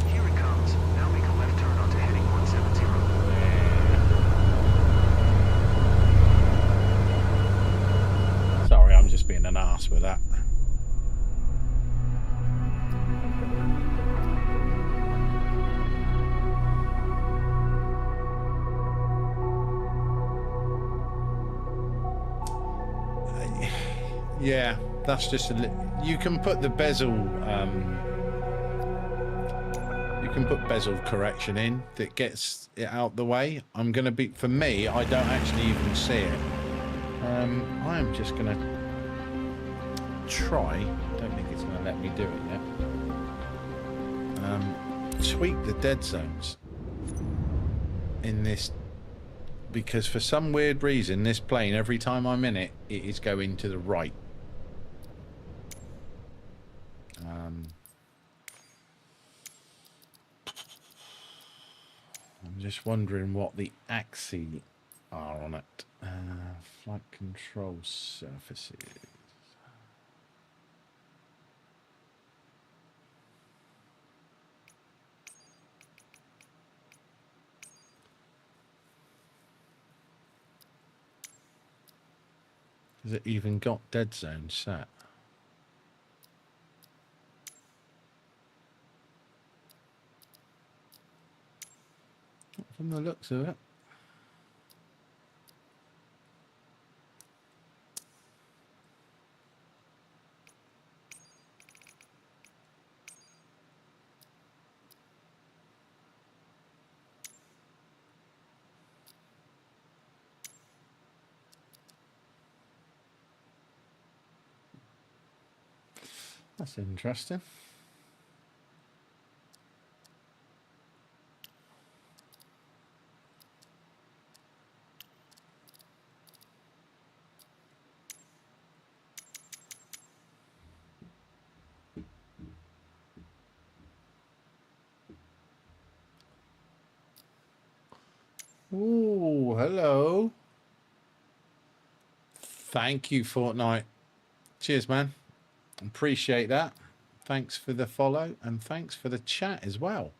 Here it comes. Now make a left turn onto heading 170. Sorry, I'm just being an ass with that. Yeah, that's just you can put the bezel you can put bezel correction in that gets it out the way. I'm gonna be, for me, I don't actually even see it. I am just gonna try, don't think it's gonna let me do it yet. Tweak the dead zones in this, because for some weird reason this plane, every time I'm in it, it is going to the right. I'm just wondering what the axes are on it. Flight control surfaces. Has it even got dead zone set? From the looks of it. That's interesting. Ooh, hello. Thank you, Fortnite. Cheers, man. Appreciate that. Thanks for the follow and thanks for the chat as well.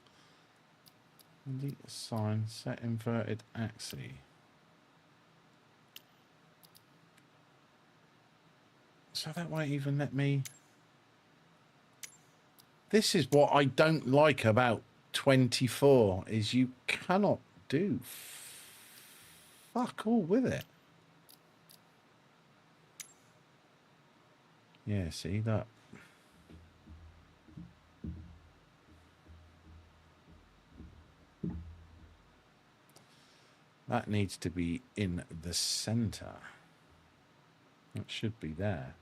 Delete sign, set inverted axis. So that won't even let me. This is what I don't like about 24 is you cannot do fuck all with it. Yeah, see that? That needs to be in the center. It should be there.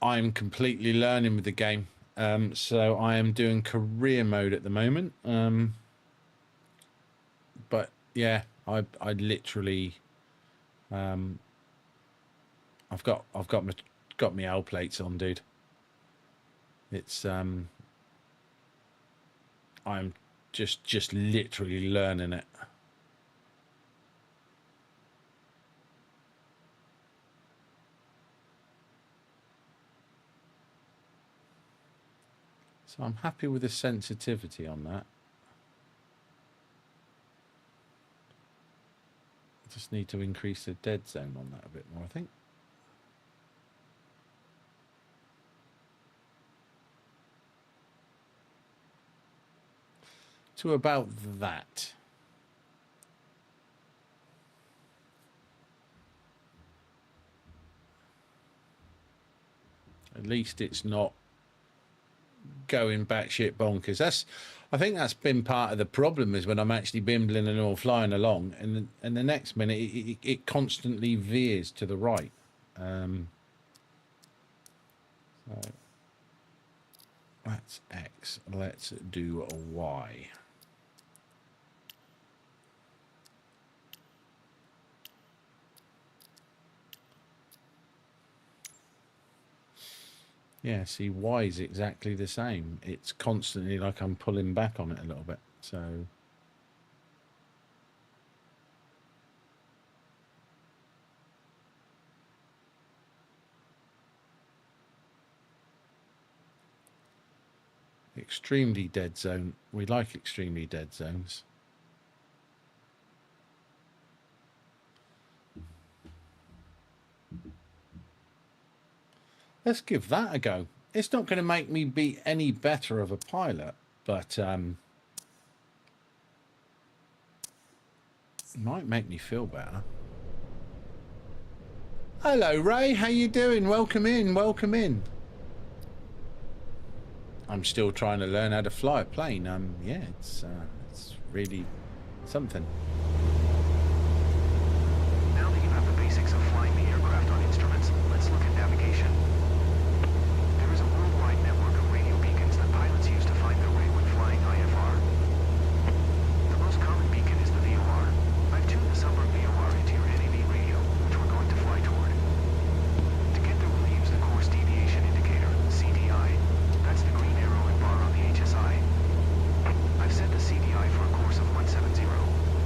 I'm completely learning with the game. So I am doing career mode at the moment. But yeah, I literally I've got my L plates on, dude. It's I'm just literally learning it. So I'm happy with the sensitivity on that. I just need to increase the dead zone on that a bit more, I think. To about that. At least it's not going batshit bonkers. I think that's been part of the problem, is when I'm actually bimbling and all flying along, and the next minute it constantly veers to the right. So that's X. Let's do a Y. Yeah, see, Y is exactly the same. It's constantly like I'm pulling back on it a little bit. So extremely dead zone. We like extremely dead zones. Let's give that a go. It's not going to make me be any better of a pilot, but it might make me feel better. Hello, Ray. How you doing? Welcome in. Welcome in. I'm still trying to learn how to fly a plane. Yeah, it's really something. Now that you have the basics of flying the aircraft on instruments, let's look at navigation. There is a worldwide network of radio beacons that pilots use to find their way when flying IFR. The most common beacon is the VOR. I've tuned the Sunbird VOR into your NAV radio, which we're going to fly toward. To get there, we'll use the course deviation indicator, CDI. That's the green arrow and bar on the HSI. I've set the CDI for a course of 170.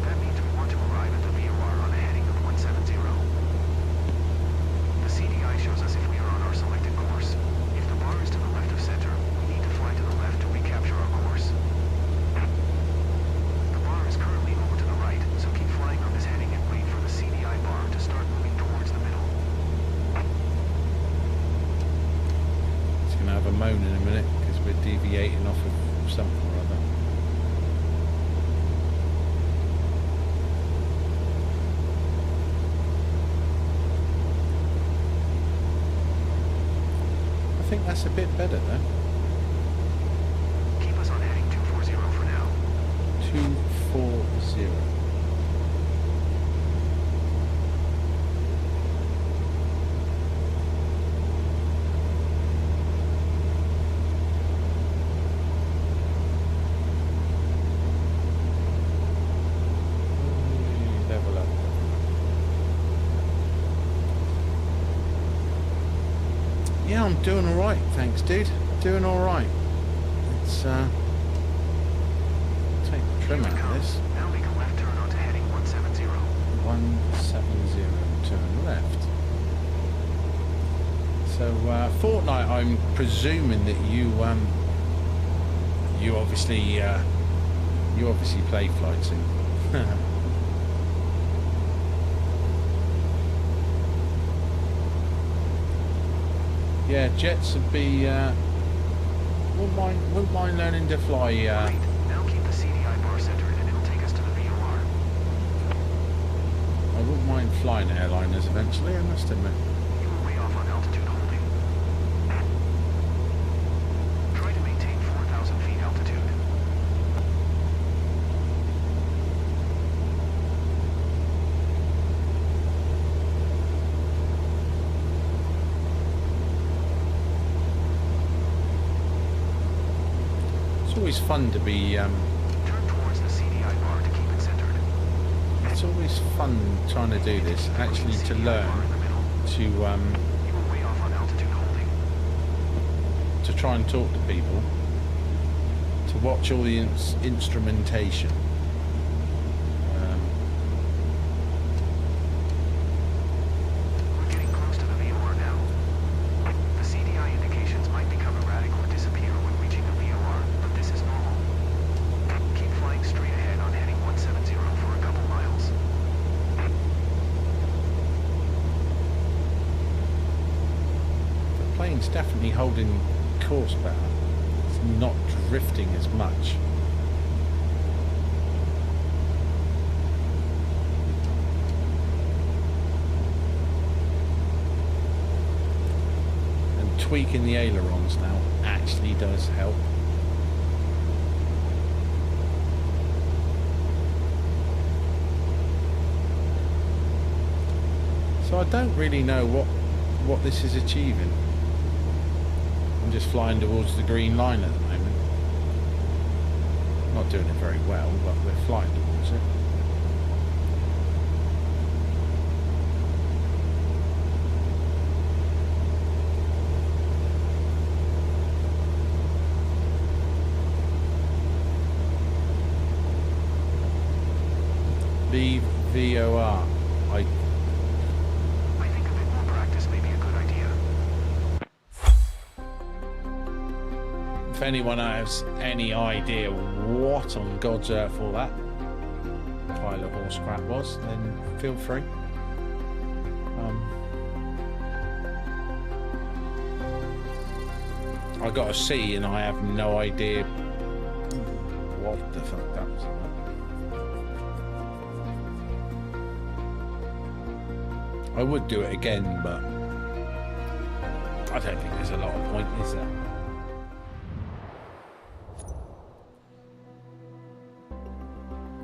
That means we want to arrive at the VOR on a heading of 170. The CDI shows us if we are on our selected course. If the bar is to the left of center, we need to fly to the left to recapture our course. The bar is currently over to the right, so keep flying on this heading and wait for the CDI bar to start moving towards the middle. It's going to have a moan in a minute because we're deviating off of something or other. I think that's a bit better though. Keep us on heading 240 for now. 240. Level up. Yeah, I'm doing all right, thanks, dude. Doing all right. It's take the trim out of this. Now make a left turn onto heading 170. 170, turn left. So Fortnite, I'm presuming that you obviously play Flight Sim. Yeah, jets would be Wouldn't mind learning to fly. Great. Now keep the CDI bar centered and it'll take us to the VOR. I wouldn't mind flying airliners eventually, I must admit. You were way off on altitude holding. Try to maintain 4,000 feet altitude. It's always fun to be. Turn towards the CDI bar to keep it centered. It's always fun trying to do this. Actually, to learn to You were way off on altitude holding. to try and talk to people, to watch all the instrumentation. We're getting close to the VOR now. The CDI indications might become erratic or disappear when reaching the VOR, but this is normal. Keep flying straight ahead on heading 170 for a couple miles. The plane's definitely holding course better. It's not drifting as much. And tweaking the ailerons now actually does help. So I don't really know what this is achieving. I'm just flying towards the green line at the moment. Not doing it very well, but we're flying towards it. Leave VOR. I think a bit more practice may be a good idea. If anyone has any idea what on God's earth all that pile of horse crap was, then feel free. I got a C and I have no idea what the fuck that was about. I would do it again, but I don't think there's a lot of point, is there?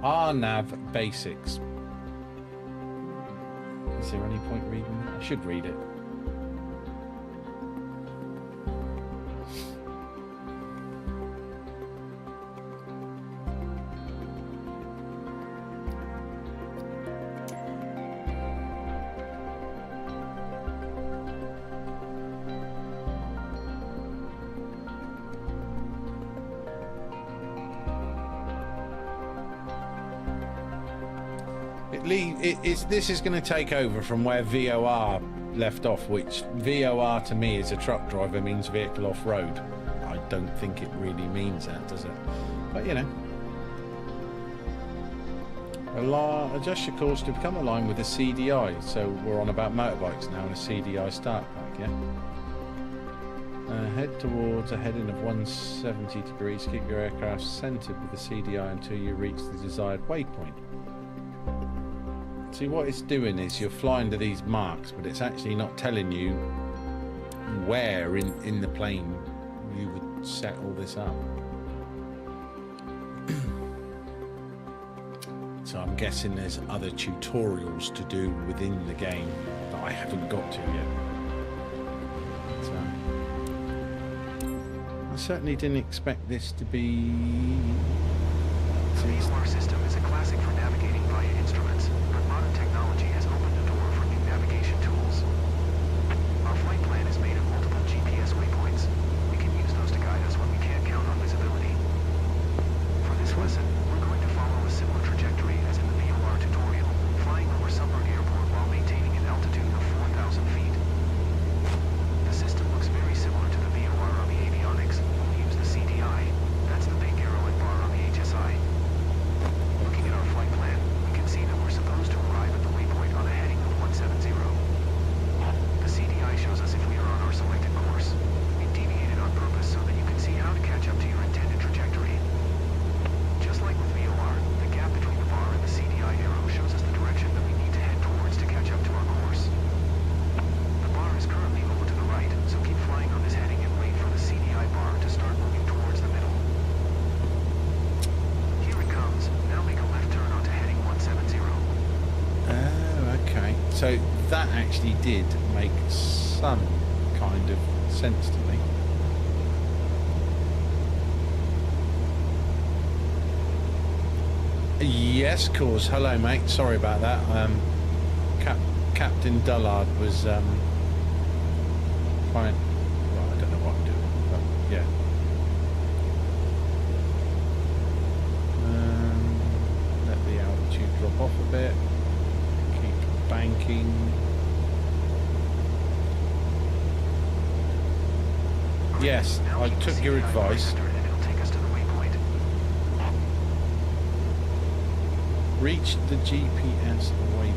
RNAV basics. Is there any point reading that? I should read it. This is going to take over from where VOR left off, which VOR to me as a truck driver means vehicle off-road. I don't think it really means that, does it? But you know. Adjust your course to become aligned with a CDI. So we're on about motorbikes now and a CDI start pack, yeah? Head towards a heading of 170 degrees. Keep your aircraft centered with the CDI until you reach the desired waypoint. See, what it's doing is you're flying to these marks, but it's actually not telling you where in the plane you would set all this up. So I'm guessing there's other tutorials to do within the game that I haven't got to yet. So I certainly didn't expect this to be... The VOR system is a classic for navigating via instruments, but modern technology has opened the door for new navigation tools. Our flight plan is made of multiple GPS waypoints. We can use those to guide us when we can't count on visibility. For this lesson, we're going to follow a similar trajectory as in the VOR tutorial, flying over Summer Airport while maintaining an altitude of 4,000 feet. The system looks very similar to the VOR on the avionics, when we use the CDI. That's the big arrow and bar on the HSI. Looking at our flight plan, we can see that we're supposed to arrive at the waypoint on a heading of 170. The CDI shows us if we are on our selected course. It So that actually did make some kind of sense to me. Yes, of course. Hello, mate. Sorry about that. Captain Dullard was fine. Well, I don't know what I'm doing, but yeah. Let the altitude drop off a bit. Keep banking. Yes, I took your advice. Reach the GPS waypoint.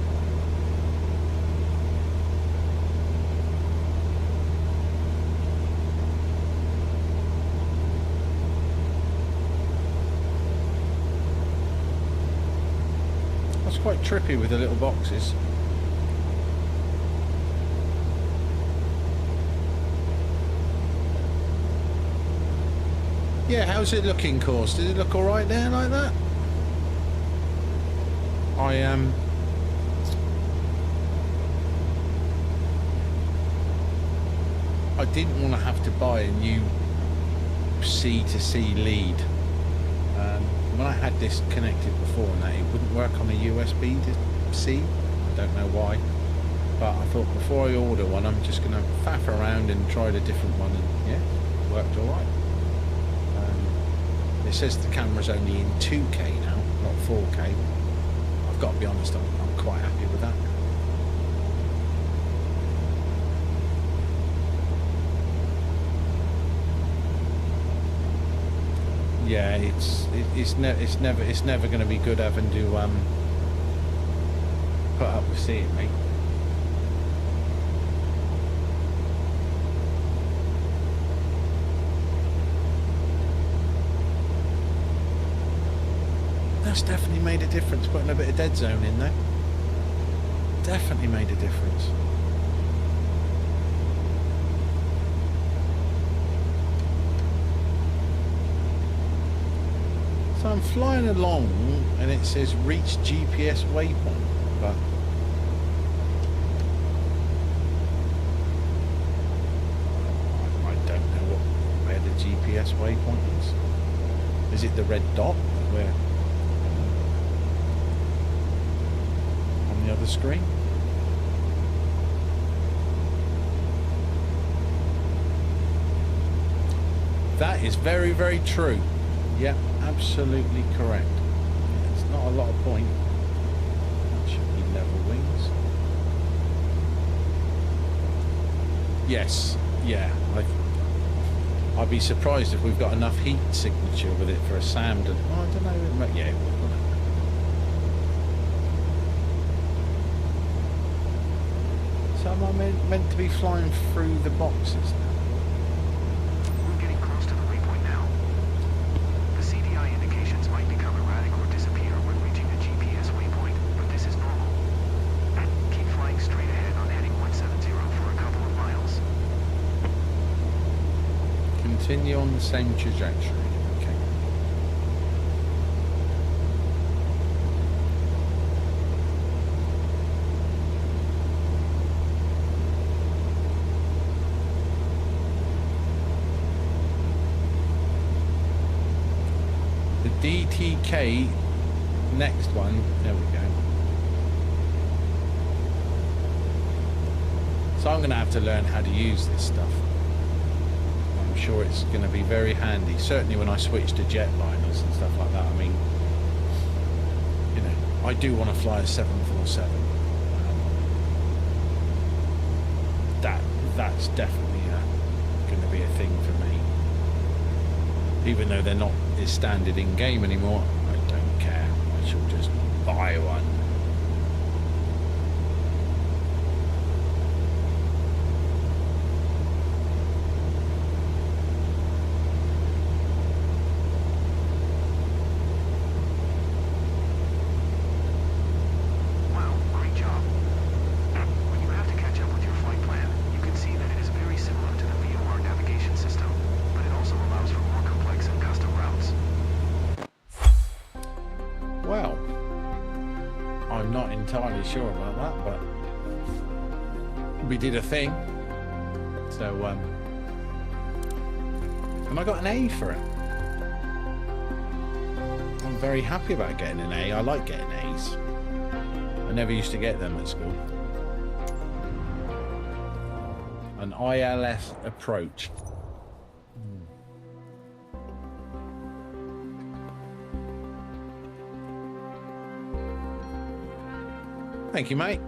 That's quite trippy with the little boxes. Yeah, how's it looking, course? Does it look all right there like that? I didn't want to have to buy a new C2C lead. When I had this connected before and that, it wouldn't work on a USB to C. I don't know why, but I thought before I order one, I'm just going to faff around and try the different one, and yeah, it worked all right. It says the camera's only in 2K now, not 4K. I've got to be honest, I'm quite happy with that. Yeah, it's never going to be good having to put up with seeing me. That's definitely made a difference, putting a bit of dead zone in there. Definitely made a difference. So I'm flying along and it says reach GPS waypoint, but I don't know where the GPS waypoint is. Is it the red dot? Where? On the other screen? That is very, very true. Yep, absolutely correct. It's not a lot of point. That should be level wings. Yes, yeah. I'd be surprised if we've got enough heat signature with it for a SAM to... Oh, I don't know. Yeah, it would, wouldn't it? So am I meant to be flying through the boxes now? Continue on the same trajectory. Okay. The DTK next one. There we go. So I'm going to have to learn how to use this stuff. I'm sure it's going to be very handy, certainly when I switch to jetliners and stuff like that. I mean, you know, I do want to fly a 747. That's definitely going to be a thing for me. Even though they're not as standard in game anymore, I don't care. I shall just buy one. Sure about that, but we did a thing. So, and I got an A for it. I'm very happy about getting an A. I like getting A's. I never used to get them at school. An ILS approach. Thank you, mate.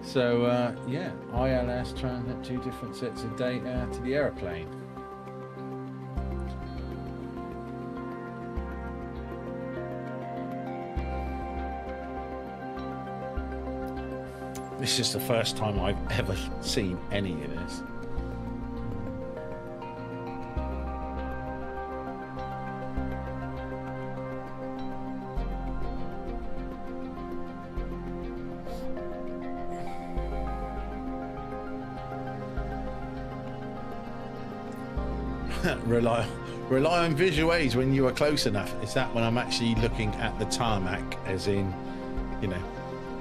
So, yeah, ILS transmit 2 different sets of data to the aeroplane. This is the first time I've ever seen any of this. Rely on visual aids when you are close enough. Is that when I'm actually looking at the tarmac, as in, you know,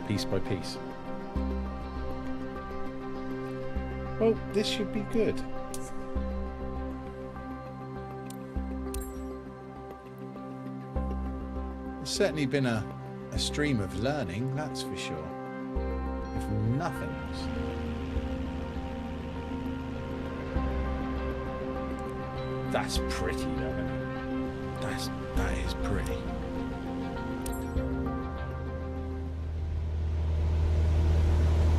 piece by piece? Well, this should be good. There's certainly been a stream of learning, that's for sure. If nothing else. That's pretty, though. That is pretty.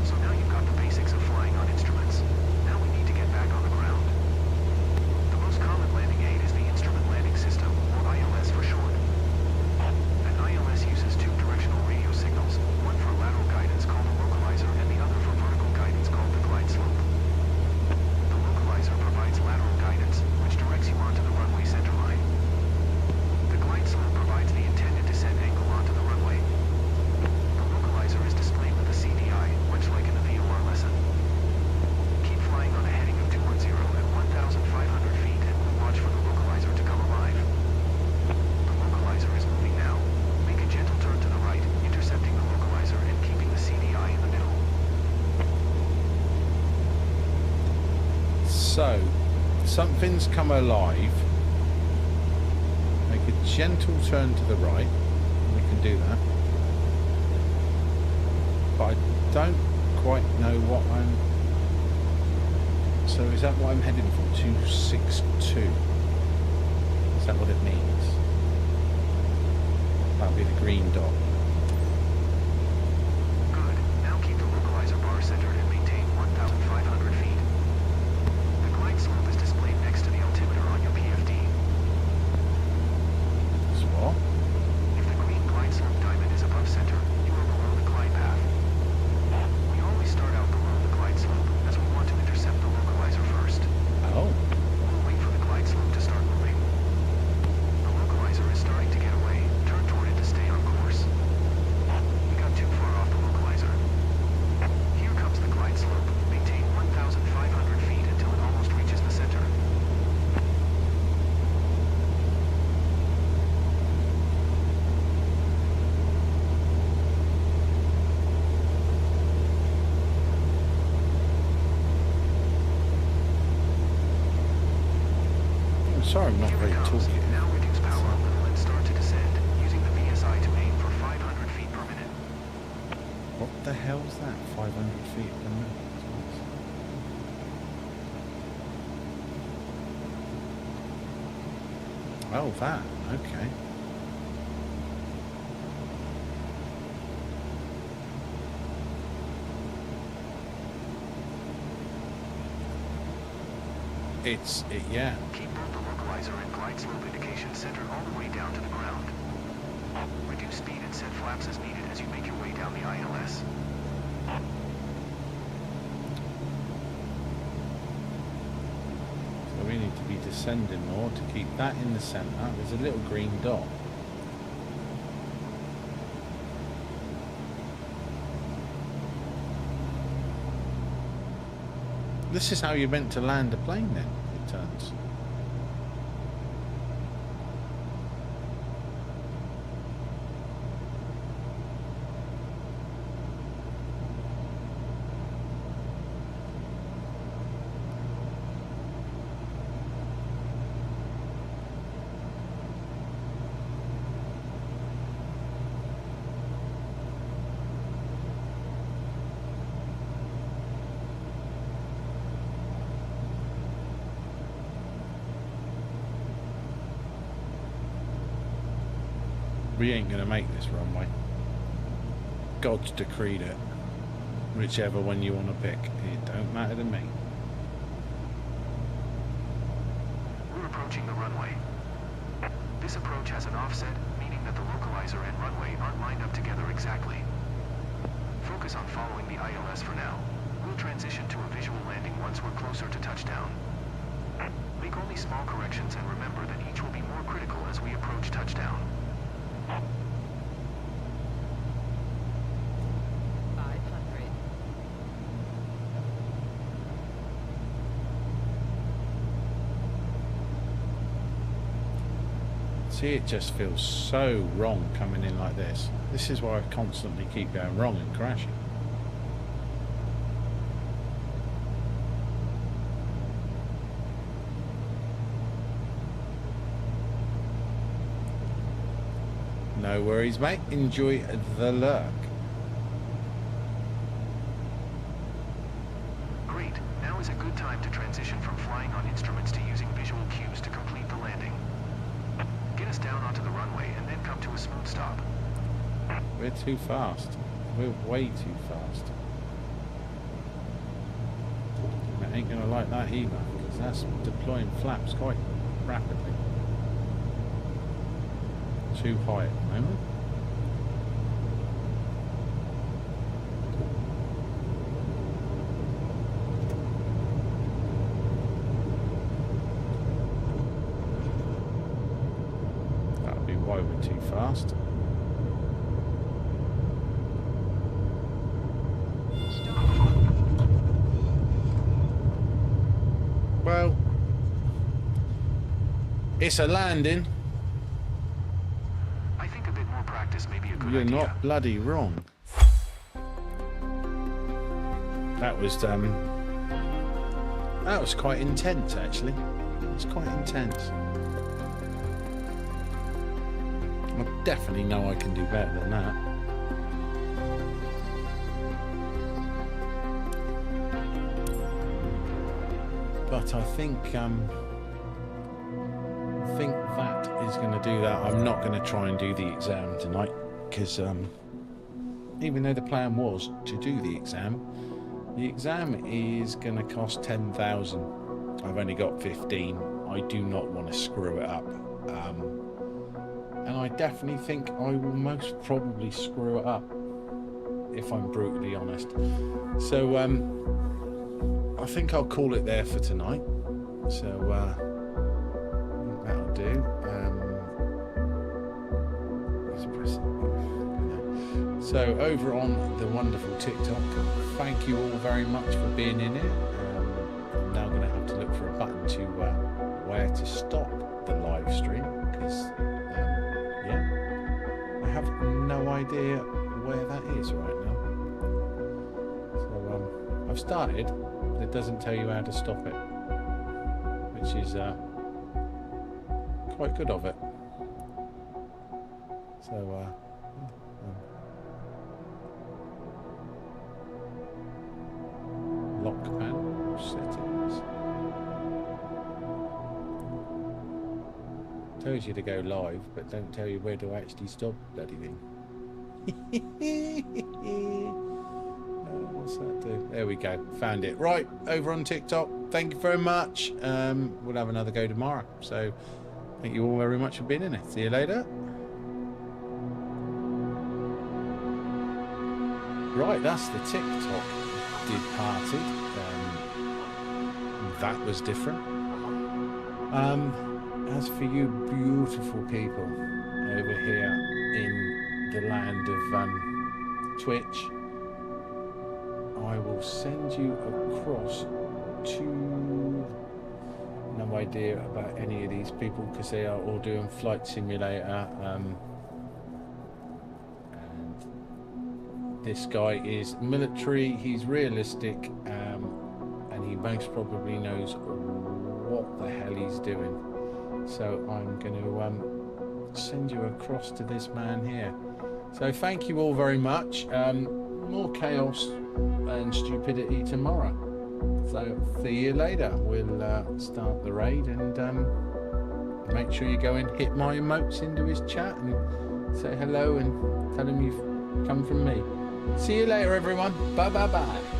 So now you've got the basics of flying on instruments. Now we need to get back on the ground. The most common landing aid is the Instrument Landing System, or ILS for short. An ILS uses 2 directional radio signals, one for lateral guidance called a localizer and the other for vertical guidance called the glide slope. The localizer provides lateral guidance, which directs you onto the runway center line. The glide slope provides the intended descent angle onto the runway. The localizer is displayed with a CDI, much like in the VOR lesson. Keep flying on a heading of 210 at 1,500 feet and we'll watch for the localizer to come alive. The localizer is moving now. Make a gentle turn to the right, intercepting the localizer and keeping the CDI in the middle. So, something's come alive. Make a gentle turn to the right. We can do that. But I don't quite know what I'm... So is that what I'm heading for? 262. Is that what it means? That'll be the green dot. Good. Now keep the localizer bar centered and maintain 1,500 feet. The glide slope is displayed next to the altimeter on your PFD. Is what? If the green glide slope diamond is above center, you are below the glide path. We always start out below the glide slope, as we want to intercept the localizer first. Oh. We'll wait for the glide slope to start moving. The localizer is starting to get away. Turn toward it to stay on course. We got too far off the localizer. Here comes the glide slope. Maintain 1,500 feet until it almost reaches the center. I'm sorry I'm not Here very it comes. talkative. Now reduce power a little and start to descend, using the VSI to aim for 500 feet per minute. What the hell's that? 500 feet per minute. Oh, that. Okay. Yeah. Keep both the localizer and glide slope indication centered all the way down to the ground. Reduce speed and set flaps as needed as you make your way down the ILS. So we need to be descending more to keep that in the center. There's a little green dot. This is how you're meant to land a plane then, it turns. We ain't going to make this runway. God's decreed it. Whichever one you want to pick. It don't matter to me. We're approaching the runway. This approach has an offset, meaning that the localizer and runway aren't lined up together exactly. Focus on following the ILS for now. We'll transition to a visual landing once we're closer to touchdown. Make only small corrections and remember that each will be more critical as we approach touchdown. 500. See, it just feels so wrong coming in like this. This is why I constantly keep going wrong and crashing. No worries, mate. Enjoy the lurk. Great. Now is a good time to transition from flying on instruments to using visual cues to complete the landing. Get us down onto the runway and then come to a smooth stop. We're too fast. We're way too fast. I ain't gonna like that either, because that's deploying flaps quite rapidly. Too high at the moment. That'll be why we're too fast. Well, it's a landing. I think a bit more practice may be a good You're idea. not bloody wrong. That was quite intense, actually. It was quite intense. I definitely know I can do better than that. But I think that is going to do that. I'm not going to try and do the exam tonight because even though the plan was to do the exam is going to cost 10,000. I've only got 15. I do not want to screw it up, and I definitely think I will most probably screw it up if I'm brutally honest. So I think I'll call it there for tonight. So that'll do. So over on the wonderful TikTok, thank you all very much for being in here. I'm now going to have to look for a button to where to stop the live stream because yeah, I have no idea where that is right now. So I've started, but it doesn't tell you how to stop it, which is quite good of it. So lock panel settings. Tells you to go live, but don't tell you where to actually stop bloody thing. What's that do? There we go. Found it. Right, over on TikTok. Thank you very much. We'll have another go tomorrow. So thank you all very much for being in it. See you later. Right, that's the TikTok departed. That was different. As for you beautiful people over here in the land of Twitch, I will send you across to... No idea about any of these people because they are all doing Flight Simulator. This guy is military, he's realistic, and he most probably knows what the hell he's doing. So I'm going to send you across to this man here. So thank you all very much. More chaos and stupidity tomorrow. So see you later. We'll start the raid and make sure you go and hit my emotes into his chat and say hello and tell him you've come from me. See you later, everyone. Bye bye bye.